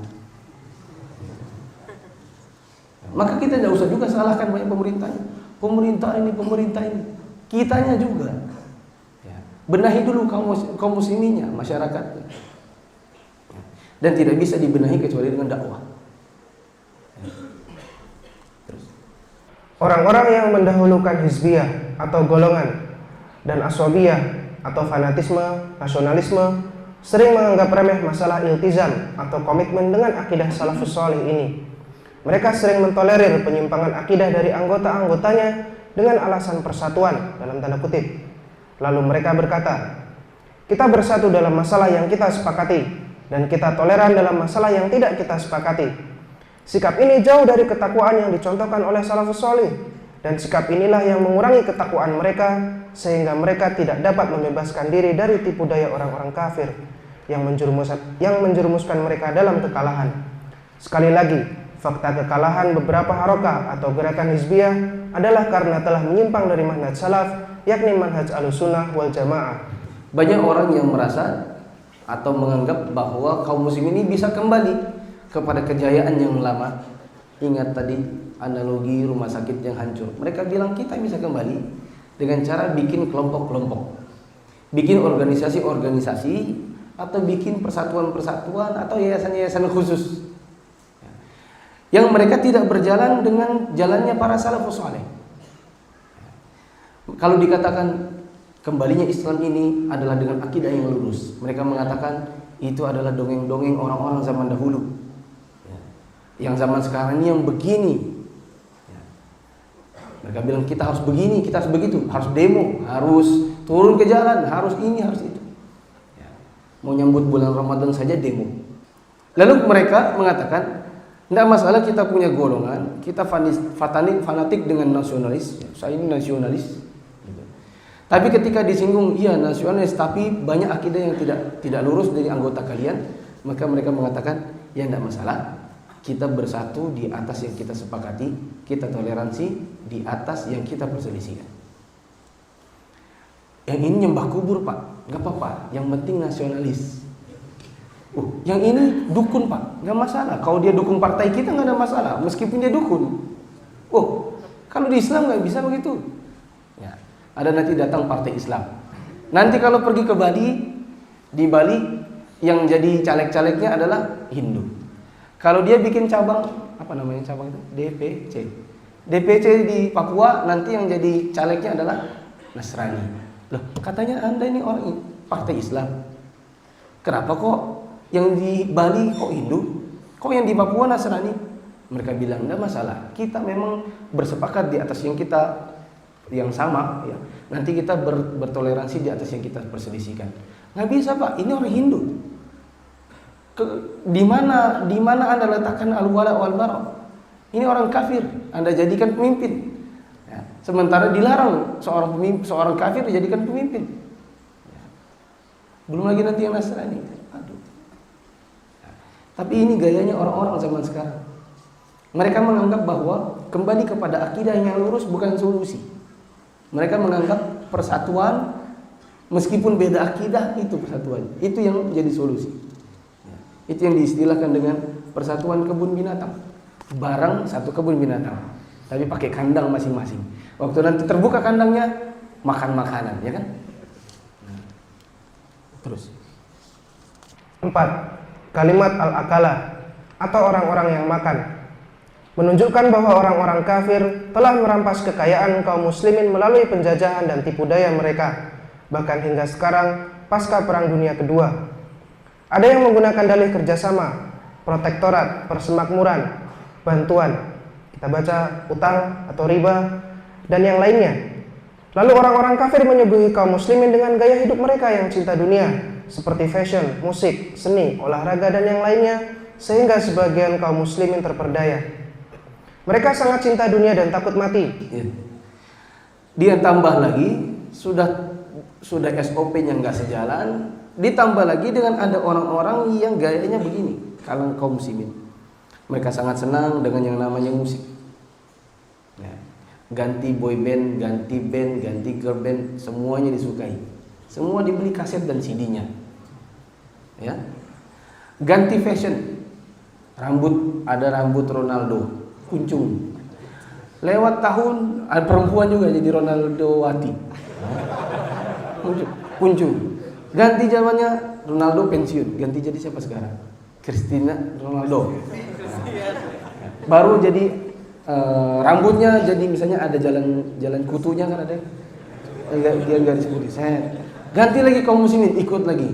Maka kita tidak usah juga salahkan banyak pemerintahnya. Pemerintah ini, kitanya juga. Benahi dulu kaum musliminya, masyarakatnya. Dan tidak bisa dibenahi kecuali dengan dakwah. Orang-orang yang mendahulukan hizbiyah atau golongan dan aswabiyah atau fanatisme, nasionalisme sering menganggap remeh masalah iltizam atau komitmen dengan akidah salafus salih ini. Mereka sering mentolerir penyimpangan akidah dari anggota-anggotanya dengan alasan persatuan dalam tanda kutip. Lalu mereka berkata, kita bersatu dalam masalah yang kita sepakati dan kita toleran dalam masalah yang tidak kita sepakati. Sikap ini jauh dari ketakwaan yang dicontohkan oleh salafus salih, dan sikap inilah yang mengurangi ketakwaan mereka sehingga mereka tidak dapat membebaskan diri dari tipu daya orang-orang kafir yang menjerumuskan mereka dalam kekalahan. Sekali lagi, fakta kekalahan beberapa harokah atau gerakan hizbiyah adalah karena telah menyimpang dari manhaj salaf, yakni manhaj Ahlussunnah wal Jamaah. Banyak orang yang merasa atau menganggap bahwa kaum muslim ini bisa kembali kepada kejayaan yang lama. Ingat tadi analogi rumah sakit yang hancur. Mereka bilang kita bisa kembali dengan cara bikin kelompok-kelompok, bikin organisasi-organisasi, atau bikin persatuan-persatuan atau yayasan-yayasan khusus yang mereka tidak berjalan dengan jalannya para salafus saleh. Kalau dikatakan kembalinya Islam ini adalah dengan akidah yang lurus, mereka mengatakan itu adalah dongeng-dongeng orang-orang zaman dahulu. Yang zaman sekarang ini yang begini. Mereka bilang kita harus begini, kita harus begitu, harus demo, harus turun ke jalan, harus ini, harus itu. Mau nyambut bulan Ramadan saja demo. Lalu mereka mengatakan, tidak masalah kita punya golongan, kita fanatik dengan nasionalis, saya ini nasionalis. Tapi ketika disinggung, iya nasionalis, tapi banyak akidah yang tidak lurus dari anggota kalian, maka mereka mengatakan, ya tidak masalah. kita bersatu di atas yang kita sepakati, kita toleransi di atas yang kita perselisihkan. Yang ini nyembah kubur Pak, nggak apa-apa, yang penting nasionalis. Yang ini dukun Pak, nggak masalah. Kalau dia dukun partai kita nggak ada masalah, meskipun dia dukun. Kalau di Islam nggak bisa begitu. Ya, ada nanti datang partai Islam. Nanti kalau pergi ke Bali, di Bali yang jadi caleg-calegnya adalah Hindu. Kalau dia bikin cabang, apa namanya cabang itu? DPC. DPC di Papua nanti yang jadi calegnya adalah Nasrani. Loh, katanya Anda ini orang partai Islam. Kenapa kok yang di Bali kok Hindu? Kok yang di Papua Nasrani? Mereka bilang enggak masalah. Kita memang bersepakat di atas yang sama ya. Nanti kita bertoleransi di atas yang kita perselisihkan. Nggak bisa Pak, ini orang Hindu. Di mana Anda letakkan al-wala wal bara? Ini orang kafir, Anda jadikan pemimpin. Ya. Sementara dilarang seorang kafir dijadikan pemimpin. Ya. Belum lagi nanti yang Nasrani. Aduh. Ya. Tapi ini gayanya orang-orang zaman sekarang. Mereka menganggap bahwa kembali kepada akidah yang lurus bukan solusi. Mereka menganggap persatuan meskipun beda akidah itu persatuan. Itu yang menjadi solusi. Ya. Itu yang diistilahkan dengan persatuan kebun binatang. Barang satu kebun binatang, tapi pakai kandang masing-masing. Waktu nanti terbuka kandangnya, makan makanan, ya kan? Nah. Terus. 4. Kalimat al-akalah atau orang-orang yang makan menunjukkan bahwa orang-orang kafir telah merampas kekayaan kaum muslimin melalui penjajahan dan tipu daya mereka, bahkan hingga sekarang pasca Perang Dunia Kedua. Ada yang menggunakan dalih kerjasama, protektorat, persemakmuran, bantuan, kita baca utang atau riba, dan yang lainnya. Lalu orang-orang kafir menyuguhi kaum muslimin dengan gaya hidup mereka yang cinta dunia, seperti fashion, musik, seni, olahraga, dan yang lainnya, sehingga sebagian kaum muslimin terperdaya. Mereka sangat cinta dunia dan takut mati. Ya. Dia tambah lagi, sudah SOP-nya nggak sejalan, ditambah lagi dengan ada orang-orang yang gayanya begini, kalangan kaum muslimin. Mereka sangat senang dengan yang namanya musik. Ya. Ganti boy band, ganti band, ganti girl band, semuanya disukai. Semua dibeli kaset dan CD-nya. Ya. Ganti fashion. Ada rambut Ronaldo, kuncung. Lewat tahun ada perempuan juga jadi Ronaldo Wati. Kuncung. Ganti zamannya Ronaldo pensiun, ganti jadi siapa sekarang? Cristiano Ronaldo. Baru jadi rambutnya jadi misalnya ada jalan kutunya kan ada. Dia garis putih. Ganti lagi kaum muslimin ikut lagi.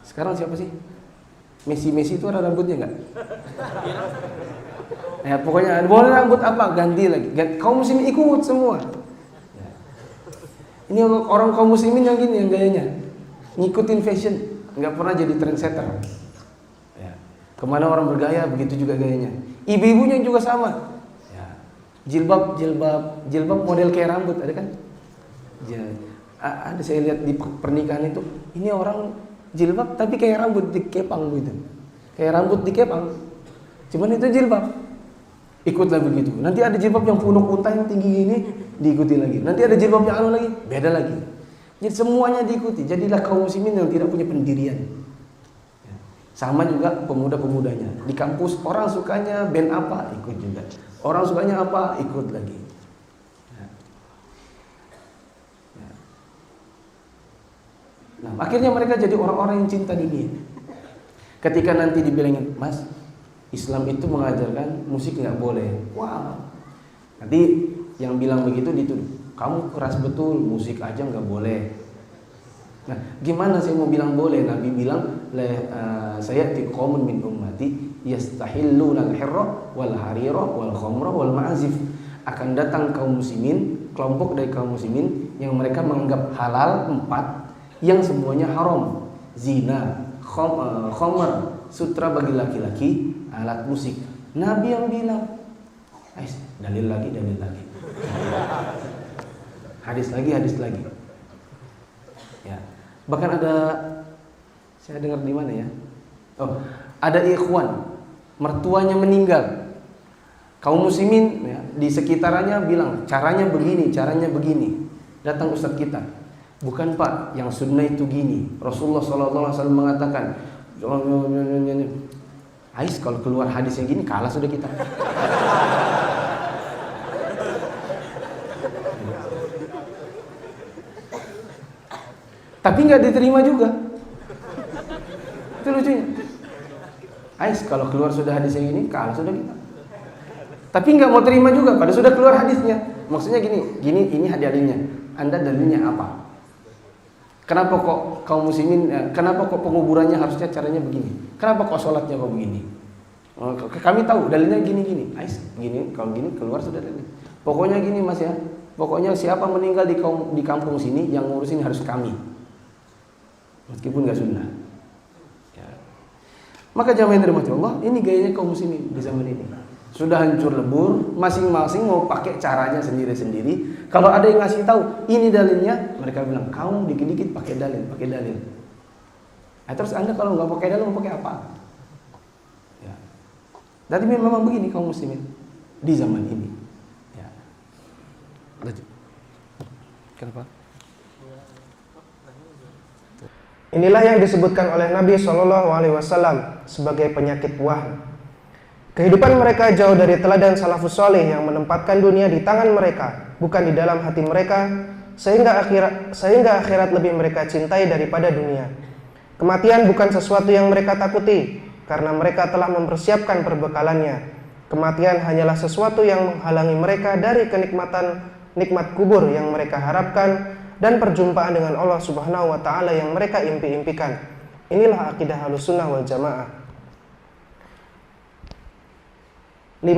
Sekarang siapa sih? Messi itu ada rambutnya enggak? Ya pokoknya boleh rambut apa ganti lagi. Kaum muslimin ikut semua. Ya. Ini orang kaum muslimin yang gini yang gayanya ngikutin fashion, nggak pernah jadi trendsetter. Ya. Kemana orang bergaya begitu juga gayanya. Ibu-ibunya juga sama. Ya. Jilbab model kayak rambut ada kan? Ya. Ada saya lihat di pernikahan itu, ini orang jilbab tapi kayak rambut dikepang gitu. Kayak rambut dikepang. Cuman itu jilbab. Ikutlah begitu. Nanti ada jilbab yang punuk unta yang tinggi ini diikuti lagi. Nanti ada jilbab yang anu lagi, beda lagi. Jadi semuanya diikuti. Jadilah kaum muslimin yang tidak punya pendirian. Sama juga pemuda-pemudanya. Di kampus orang sukanya band apa, ikut juga. Orang sukanya apa, ikut lagi. Nah, akhirnya mereka jadi orang-orang yang cinta dunia. Ketika nanti dibilangin, Mas, Islam itu mengajarkan musik nggak boleh. Wow. Nanti yang bilang begitu dituduh, kamu keras betul, musik aja nggak boleh. Nah, gimana saya mau bilang boleh? Nabi bilang, saya tiqaumun min ummati yastahilluna al-hirra wal harira wal khamra wal ma'azif. Akan datang kaum muslimin, kelompok dari kaum muslimin yang mereka menganggap halal 4 yang semuanya haram. Zina, khamar, sutra bagi laki-laki, alat musik. Nabi yang bilang, dalil lagi. Hadis lagi. Ya. Bahkan ada, saya dengar di mana ya? Oh, ada ikhwan mertuanya meninggal. Kaum muslimin ya, di sekitarnya bilang caranya begini. Datang ustadz kita, bukan Pak, yang sunnah itu gini. Rasulullah SAW mengatakan, Ais kalau keluar hadisnya gini kalah sudah kita. Tapi nggak diterima juga. Itu lucunya. Ais kalau keluar sudah hadisnya gini kalah sudah kita. Tapi nggak mau terima juga, pada sudah keluar hadisnya. Maksudnya gini ini dalilnya. Anda dalilnya apa? Kenapa kok kaum muslimin? Kenapa kok penguburannya harusnya caranya begini? Kenapa kok sholatnya kok begini? Kami tahu dalilnya gini. Ais gini, kalau gini keluar sudah dalil. Pokoknya gini mas ya. Pokoknya siapa meninggal di kampung sini yang ngurusin harus kami. Meskipun nggak sunnah. Ya. Maka jamaah yang dirahmati Allah, ini gayanya kaum muslimin di zaman ini. Sudah hancur lebur, masing-masing mau pakai caranya sendiri-sendiri. Kalau ada yang ngasih tahu, ini dalilnya, mereka bilang, kamu dikit-dikit pakai dalil. Nah, terus Anda kalau nggak pakai dalil, mau pakai apa? Ya. Tapi memang begini kaum muslimin di zaman ini. Ya. Kenapa? Inilah yang disebutkan oleh Nabi SAW sebagai penyakit waham. Kehidupan mereka jauh dari teladan salafus saleh yang menempatkan dunia di tangan mereka, bukan di dalam hati mereka, sehingga akhirat lebih mereka cintai daripada dunia. Kematian bukan sesuatu yang mereka takuti, karena mereka telah mempersiapkan perbekalannya. Kematian hanyalah sesuatu yang menghalangi mereka dari nikmat kubur yang mereka harapkan dan perjumpaan dengan Allah Subhanahu wa taala yang mereka impi-impikan. Inilah akidah Ahlussunnah wal Jamaah. 5.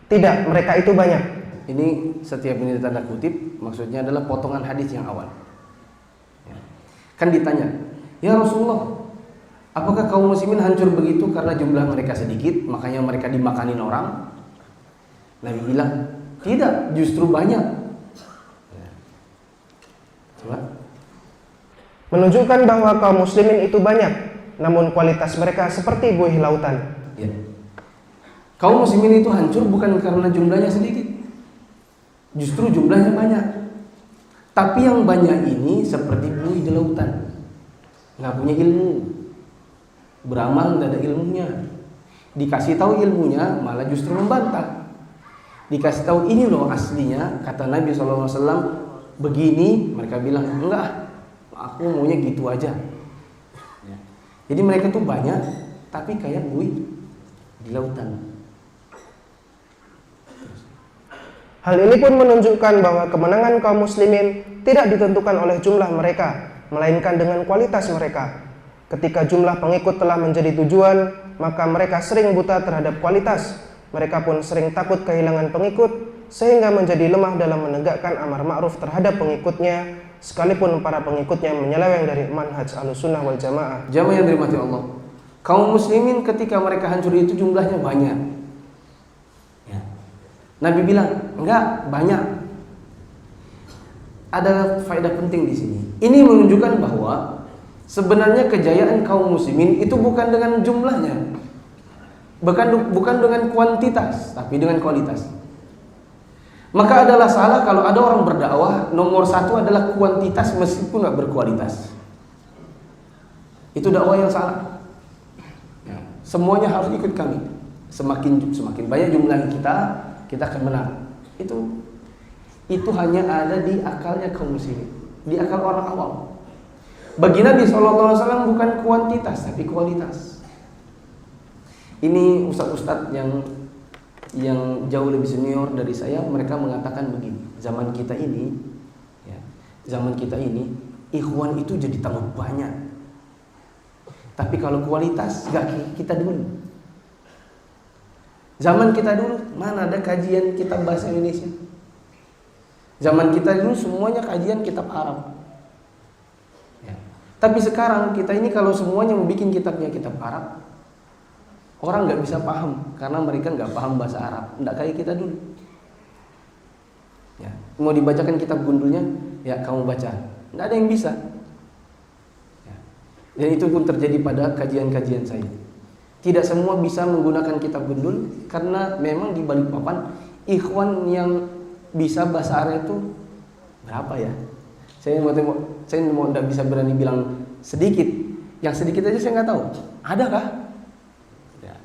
Tidak, mereka itu banyak. Ini setiap ini tanda kutip, maksudnya adalah potongan hadis yang awal. Ya. Kan ditanya, ya Rasulullah, apakah kaum muslimin hancur begitu karena jumlah mereka sedikit, makanya mereka dimakanin orang? Nabi bilang, tidak, justru banyak. Ya. Coba. Menunjukkan bahwa kaum muslimin itu banyak, namun kualitas mereka seperti buih lautan. Ya. Kaum muslimin itu hancur bukan karena jumlahnya sedikit, justru jumlahnya banyak. Tapi yang banyak ini seperti buih di lautan, nggak punya ilmu, beramal nggak ada ilmunya. Dikasih tahu ilmunya malah justru membantah. Dikasih tahu ini loh aslinya, kata Nabi SAW begini, mereka bilang enggak, aku maunya gitu aja. Jadi mereka tuh banyak, tapi kayak buih di lautan. Hal ini pun menunjukkan bahwa kemenangan kaum muslimin tidak ditentukan oleh jumlah mereka, melainkan dengan kualitas mereka. Ketika jumlah pengikut telah menjadi tujuan, maka mereka sering buta terhadap kualitas. Mereka pun sering takut kehilangan pengikut, sehingga menjadi lemah dalam menegakkan amar ma'ruf terhadap pengikutnya, sekalipun para pengikutnya menyeleweng dari manhaj Ahlussunnah wal Jamaah. Jamaah yang dirahmati Allah, kaum muslimin ketika mereka hancur itu jumlahnya banyak. Nabi bilang, enggak, banyak. Ada faedah penting di sini. Ini menunjukkan bahwa sebenarnya kejayaan kaum muslimin itu bukan dengan jumlahnya. Bukan dengan kuantitas, tapi dengan kualitas. Maka adalah salah kalau ada orang berdakwah, nomor satu adalah kuantitas meskipun enggak berkualitas. Itu dakwah yang salah. Ya, semuanya harus ikut kami. Semakin banyak jumlah kita akan menang. Itu hanya ada di akalnya kaum muslimin, di akal orang awam. Bagi Nabi SAW bukan kuantitas tapi kualitas. Ini ustadz-ustadz yang jauh lebih senior dari saya, mereka mengatakan begini, zaman kita ini ikhwan itu jadi tambah banyak, tapi kalau kualitas gak kita dulu. Zaman kita dulu mana ada kajian kitab bahasa Indonesia. Zaman kita dulu semuanya kajian kitab Arab. Ya. Tapi sekarang kita ini kalau semuanya mau bikin kitabnya kitab Arab, orang nggak bisa paham karena mereka nggak paham bahasa Arab. Nggak kayak kita dulu. Ya. Mau dibacakan kitab gundulnya, ya kamu baca. Nggak ada yang bisa. Ya. Dan itu pun terjadi pada kajian-kajian saya. Tidak semua bisa menggunakan kitab gundul karena memang di Balikpapan ikhwan yang bisa bahasa Arab itu berapa ya? Saya mau tidak bisa berani bilang sedikit. Yang sedikit aja saya nggak tahu. Adakah? Ya.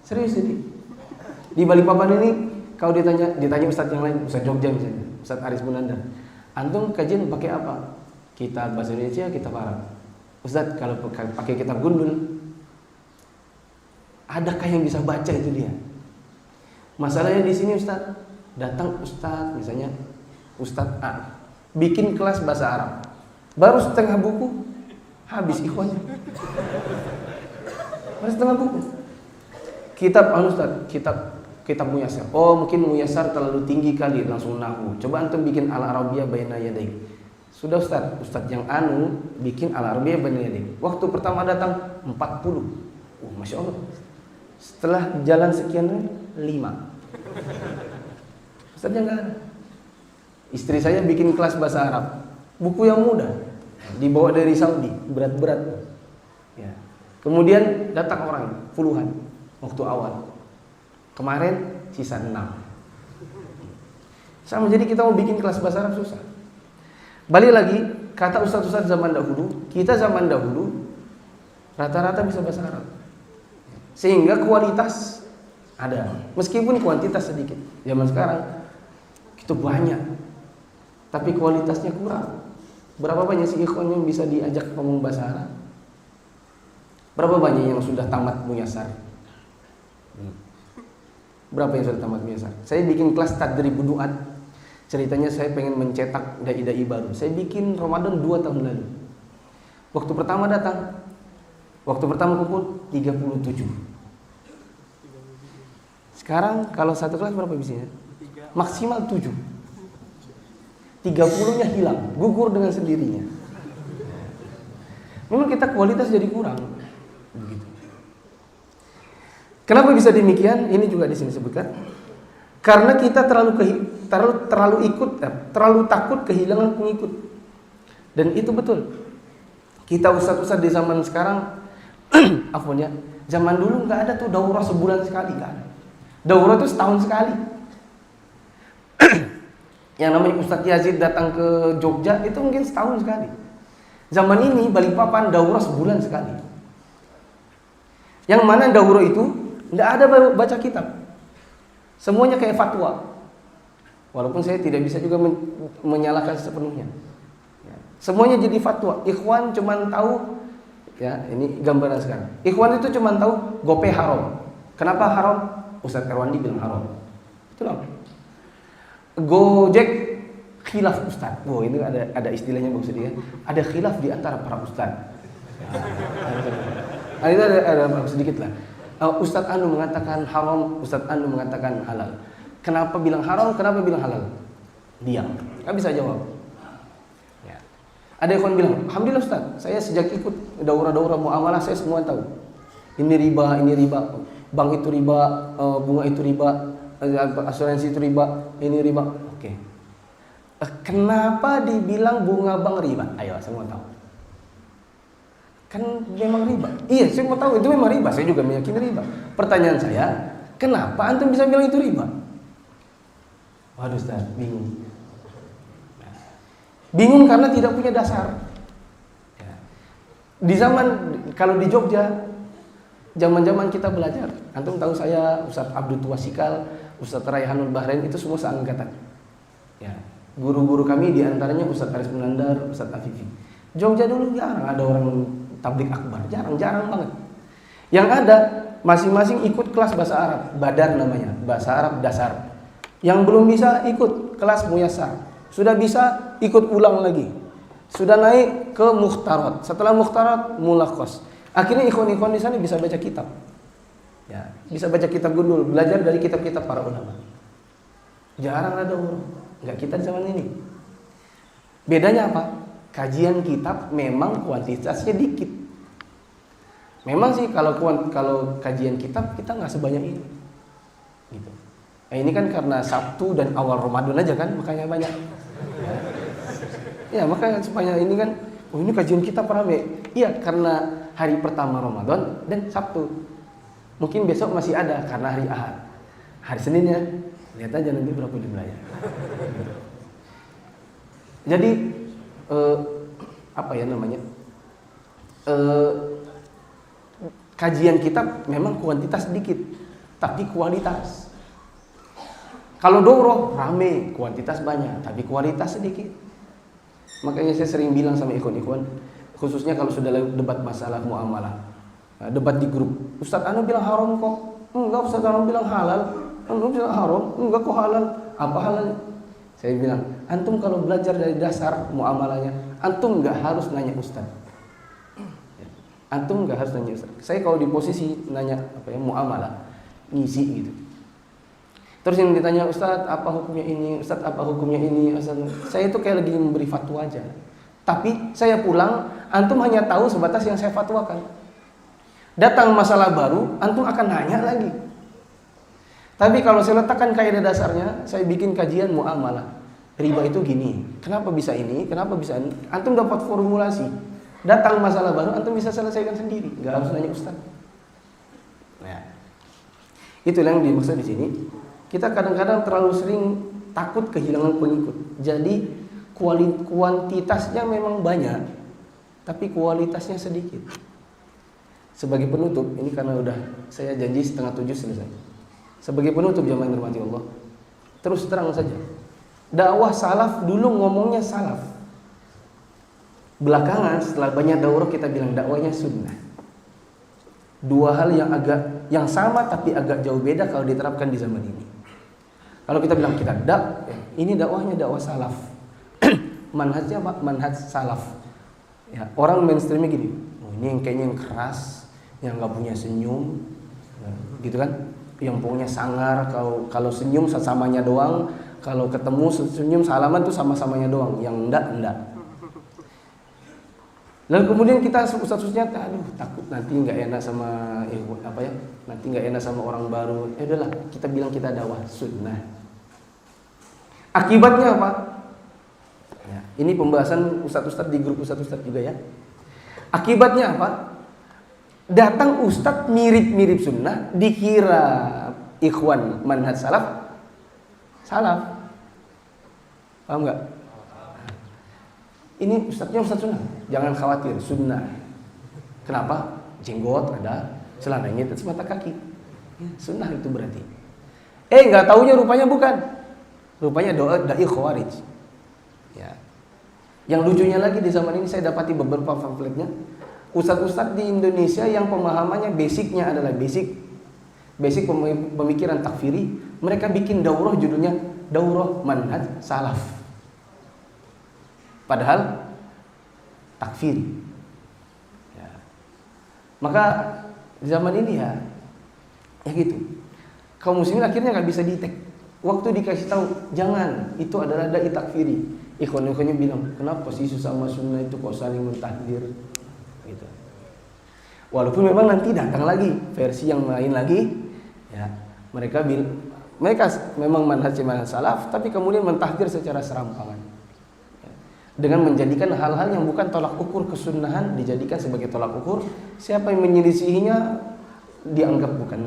Serius ini. Di Balikpapan ini kalau ditanya Ustadz yang lain, Ustadz Jogja misalnya, Ustadz Aris Munandar, antum kajian pakai apa? Kitab bahasa Indonesia, kitab Arab. Ustadz kalau pakai kitab gundul, adakah yang bisa baca itu dia? Masalahnya di sini Ustadz, datang Ustadz misalnya Ustadz A bikin kelas bahasa Arab, baru setengah buku habis ikhwannya. Baru setengah buku. Kitab Ustadz, kitab Muyassar. Oh mungkin Muyassar terlalu tinggi kali, langsung nahwu. Coba antum bikin Al-Arabiyah Baina Yadayk. Sudah Ustadz yang bikin Al-Arabiyah Baina Yadayk. Waktu pertama datang 40. Masya Allah. Setelah jalan sekian 5. Ustadznya nggak ada. Istri saya bikin kelas bahasa Arab, buku yang mudah, dibawa dari Saudi, berat-berat. Ya. Kemudian datang orang puluhan waktu awal. Kemarin sisa 6. Sama, jadi kita mau bikin kelas bahasa Arab susah. Balik lagi, kata ustadz-ustadz zaman dahulu, kita zaman dahulu rata-rata bisa bahasa Arab. Sehingga kualitas ada, meskipun kuantitas sedikit. Zaman sekarang itu banyak, tapi kualitasnya kurang. Berapa banyak sih ikhwan yang bisa diajak ngomong bahasa Arab? Berapa banyak yang sudah tamat Muyassar? Berapa yang sudah tamat Muyassar? Saya bikin kelas tadrib duat. Ceritanya saya pengen mencetak dai-dai baru. Saya bikin Ramadan 2 tahun lalu. Waktu pertama datang, waktu pertama kumpul 37. Sekarang kalau satu kelas berapa isinya? Maksimal 7. 30-nya hilang, gugur dengan sendirinya. Memang kita kualitas jadi kurang. Begitu. Kenapa bisa demikian? Ini juga di sini sebutkan. Karena kita terlalu takut kehilangan pengikut. Dan itu betul. Kita ustadz-ustadz di zaman sekarang, afwan ya, zaman dulu nggak ada tuh daurah sebulan sekali, nggak ada. Daurah itu setahun sekali. Yang namanya Ustadz Yazid datang ke Jogja itu mungkin setahun sekali. Zaman ini Balikpapan daurah sebulan sekali. Yang mana daurah itu tidak ada baca kitab, semuanya kayak fatwa. Walaupun saya tidak bisa juga menyalahkan sepenuhnya. Semuanya jadi fatwa. Ikhwan cuman tahu, ya ini gambaran sekarang. Ikhwan itu cuman tahu gope haram. Kenapa haram? Ustadz Erwandi bilang haram. Itulah. Gojek khilaf ustaz. Wow, ini ada istilahnya bagus dia. Ada khilaf di antara para ustaz. Nah, itu ada sedikit lah. Ustaz Anu mengatakan haram, Ustaz Anu mengatakan halal. Kenapa bilang haram? Kenapa bilang halal? Diam. Nggak bisa jawab. Ya. Ada yang bilang, alhamdulillah Ustaz, saya sejak ikut daurah-daurah muamalah saya semua tahu. Ini riba, bank itu riba, bunga itu riba. Asuransi itu riba, ini riba. Oke. Kenapa dibilang bunga bank riba? Ayo, saya mau tahu. Kan memang riba. Iya, saya mau tahu itu memang riba. Saya juga meyakini riba. Pertanyaan saya, kenapa antum bisa bilang itu riba? Waduh Ustaz, bingung. Bingung karena tidak punya dasar. Di zaman, kalau di Jogja, zaman-zaman kita belajar, antum tahu saya Ustadz Abdul Tuasikal, Ustadz Raihanul Bahrain itu semua seangkatan. Ya, guru-guru kami diantaranya Ustadz Aris Munandar, Ustadz Afifi. Jogja dulu jarang ada orang tabligh akbar, jarang banget. Yang ada masing-masing ikut kelas bahasa Arab, Badar namanya, bahasa Arab dasar. Yang belum bisa ikut kelas Muyassar, sudah bisa ikut ulang lagi. Sudah naik ke Mukhtarat, setelah Mukhtarat Mulakhos. Akhirnya ikhwan-ikhwan di sana bisa baca kitab. Ya, bisa baca kitab gundul, belajar dari kitab-kitab para ulama. Jarang ada orang, enggak kita di zaman ini. Bedanya apa? Kajian kitab memang kuantitasnya dikit. Memang sih kalau kajian kitab kita nggak sebanyak ini. Gitu. Ini kan karena Sabtu dan awal Ramadan aja kan, makanya banyak. Ya makanya supaya ini kan Oh ini kajian kita rame. Iya, karena hari pertama Ramadan dan Sabtu. Mungkin besok masih ada karena hari Ahad. Hari Seninnya, lihat aja nanti berapa jumlahnya. Jadi apa ya namanya? Kajian kita memang kuantitas sedikit, tapi kualitas. Kalau daurah rame, kuantitas banyak, tapi kualitas sedikit. Makanya saya sering bilang sama ikhwan-ikhwan, khususnya kalau sudah debat masalah muamalah, debat di grup, Ustadz Anu bilang haram kok, enggak, Ustadz Anu bilang halal, Anu bilang haram, enggak kok halal, apa halalnya? Saya bilang, antum kalau belajar dari dasar muamalahnya, antum enggak harus nanya Ustadz. Antum enggak harus nanya Ustadz. Saya kalau di posisi nanya muamalah, ngisi gitu. Terus yang ditanya, Ustadz apa hukumnya ini, Ustadz apa hukumnya ini, Ustadz. Saya itu kayak lagi memberi fatwa aja. Tapi saya pulang, antum hanya tahu sebatas yang saya fatwakan. Datang masalah baru, antum akan nanya lagi. Tapi kalau saya letakkan kaidah dasarnya, saya bikin kajian muamalah. Riba itu gini, kenapa bisa ini, kenapa bisa ini. Antum dapat formulasi. Datang masalah baru, antum bisa selesaikan sendiri, nggak harus nanya Ustadz. Nah, itu yang dimaksud di sini. Kita kadang-kadang terlalu sering takut kehilangan pengikut. Jadi kuantitasnya memang banyak, tapi kualitasnya sedikit. Sebagai penutup, ini karena udah saya janji 6:30 selesai. Sebagai penutup jamaah yang dirahmati Allah, terus terang saja, dakwah salaf dulu ngomongnya salaf. Belakangan setelah banyak daurah kita bilang dakwahnya sunnah. Dua hal yang sama tapi agak jauh beda kalau diterapkan di zaman ini. Kalau kita bilang kita ini dakwahnya dakwah salaf. Manhajnya apa? Manhaj salaf. Ya, orang mainstreamnya gini. Oh, ini yang kayaknya yang keras, yang nggak punya senyum, gitu kan? Yang punya sangar. Kalau senyum samanya doang. Kalau ketemu senyum salaman tuh sama-samanya doang. Yang enggak. Lalu kemudian kita ustaz-ustaznya, aduh takut nanti nggak enak sama nanti nggak enak sama orang baru. Udahlah, kita bilang kita dakwah sunnah. Akibatnya apa? Ya, ini pembahasan ustaz-ustaz di grup ustaz-ustaz juga ya. Akibatnya apa? Datang ustaz mirip-mirip sunnah, dikira ikhwan manhaj salaf. Paham nggak? Ini ustadznya ustadz sunnah, jangan khawatir, sunnah. Kenapa? Jenggot ada, celananya itu semata kaki. Ya, sunnah itu berarti. Nggak taunya rupanya bukan. Rupanya dai khawarij. Ya. Yang lucunya lagi di zaman ini saya dapati beberapa pamfletnya, ustadz-ustadz di Indonesia yang pemahamannya basicnya adalah basic pemikiran takfiri, mereka bikin daurah judulnya daurah manhaj salaf. Padahal takfiri. Ya. Maka zaman ini ya gitu. Kaum muslimin akhirnya nggak bisa di-tag. Waktu dikasih tahu, jangan, itu adalah dai takfiri. Ikhwan-ikhwannya bilang, kenapa sih sesama sunnah itu kok saling mentahdir? Gitu. Walaupun memang nanti datang lagi versi yang lain lagi, ya mereka memang manhaj salaf, tapi kemudian mentahdir secara serampangan. Dengan menjadikan hal-hal yang bukan tolak ukur kesunnahan dijadikan sebagai tolak ukur, siapa yang menyelisihinya dianggap bukan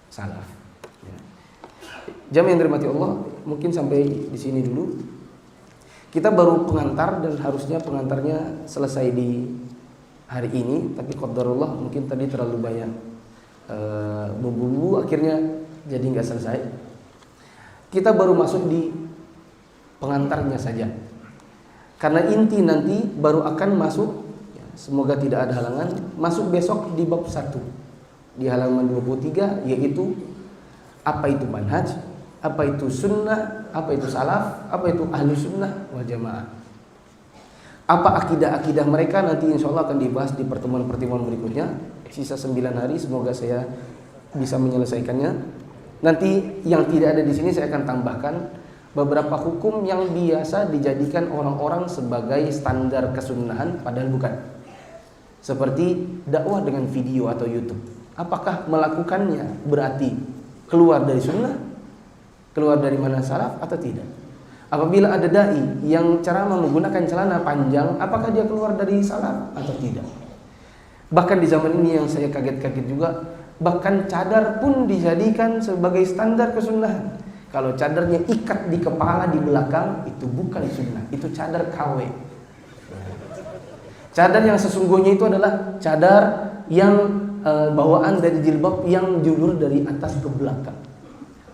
salaf. Jamaah yang dirahmati Allah, mungkin sampai di sini dulu. Kita baru pengantar dan harusnya pengantarnya selesai di hari ini, tapi qadarullah mungkin tadi terlalu banyak bumbu-bumbu akhirnya jadi nggak selesai. Kita baru masuk di pengantarnya saja. Karena inti nanti baru akan masuk, ya, semoga tidak ada halangan, masuk besok di bab 1 di halaman 23, yaitu apa itu manhaj, apa itu sunnah, apa itu salaf, apa itu ahlu sunnah wal jamaah. Apa akidah-akidah mereka nanti insya Allah akan dibahas di pertemuan-pertemuan berikutnya. Sisa 9 hari, semoga saya bisa menyelesaikannya. Nanti yang tidak ada di sini saya akan tambahkan beberapa hukum yang biasa dijadikan orang-orang sebagai standar kesunnahan padahal bukan. Seperti dakwah dengan video atau YouTube. Apakah melakukannya berarti keluar dari sunnah, keluar dari manhaj salaf atau tidak? Apabila ada dai yang ceramah menggunakan celana panjang, apakah dia keluar dari salaf atau tidak? Bahkan di zaman ini yang saya kaget-kaget juga, bahkan cadar pun dijadikan sebagai standar kesunahan. Kalau cadarnya ikat di kepala di belakang, itu bukan sunnah, itu cadar KW. Cadar yang sesungguhnya itu adalah cadar yang bawaan dari jilbab yang julur dari atas ke belakang,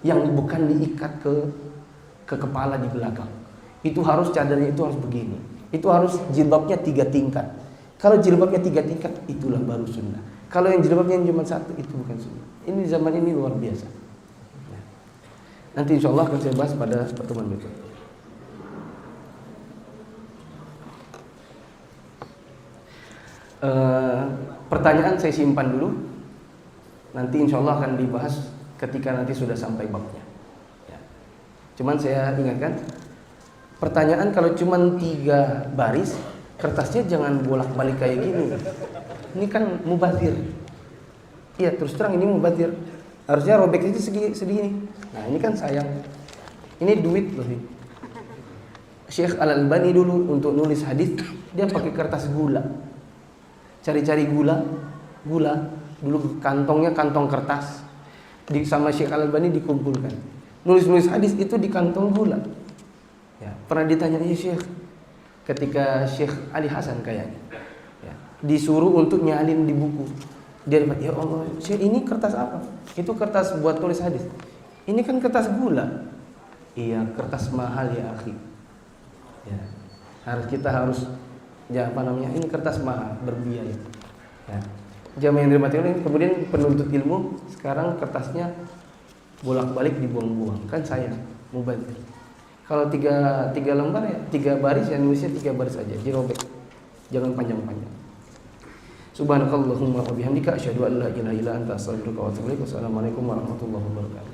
yang bukan diikat ke kepala di belakang. Itu harus cadarnya itu harus begini. Itu harus jilbabnya 3 tingkat. Kalau jilbabnya 3 tingkat, itulah baru sunnah. Kalau yang jilbabnya cuma 1, itu bukan sunnah. Ini zaman ini luar biasa. Nanti insya Allah akan saya bahas pada pertemuan berikutnya. Pertanyaan saya simpan dulu. Nanti insya Allah akan dibahas ketika nanti sudah sampai babnya. Ya. Cuman saya ingatkan, pertanyaan kalau cuma 3 baris, kertasnya jangan bolak-balik kayak gini. Ini kan mubazir. Iya, terus terang ini mubazir. Harusnya robek aja segini. Nah, ini kan sayang. Ini duit loh. Syekh Al-Albani dulu untuk nulis hadis, dia pakai kertas gula. Cari-cari gula. Dulu kantongnya kantong kertas. Sama Syekh Al-Albani dikumpulkan. Nulis hadis itu di kantong gula. Ya, pernah ditanya Syekh, ketika Syekh Ali Hasan kayaknya, ya, disuruh untuk nyalin di buku. Dia bilang, ya Allah, Syekh, ini kertas apa? Itu kertas buat tulis hadis. Ini kan kertas gula. Iya, kertas mahal ya akhi. Ya, kita harus ya ini kertas mahal, berbiaya. Ya. Jamaah yang dirahmati Allah, kemudian penuntut ilmu sekarang kertasnya bolak-balik dibuang-buang, kan sayang, mubazir. Kalau 3 lembar ya 3 baris, ya nulisnya 3 baris saja, dirobek, jangan panjang-panjang. Subhanakallahumma wa bihamdika asyhadu an la ilaha illa anta astaghfiruka wa atubu ilaik. Wassalamualaikum warahmatullahi wabarakatuh.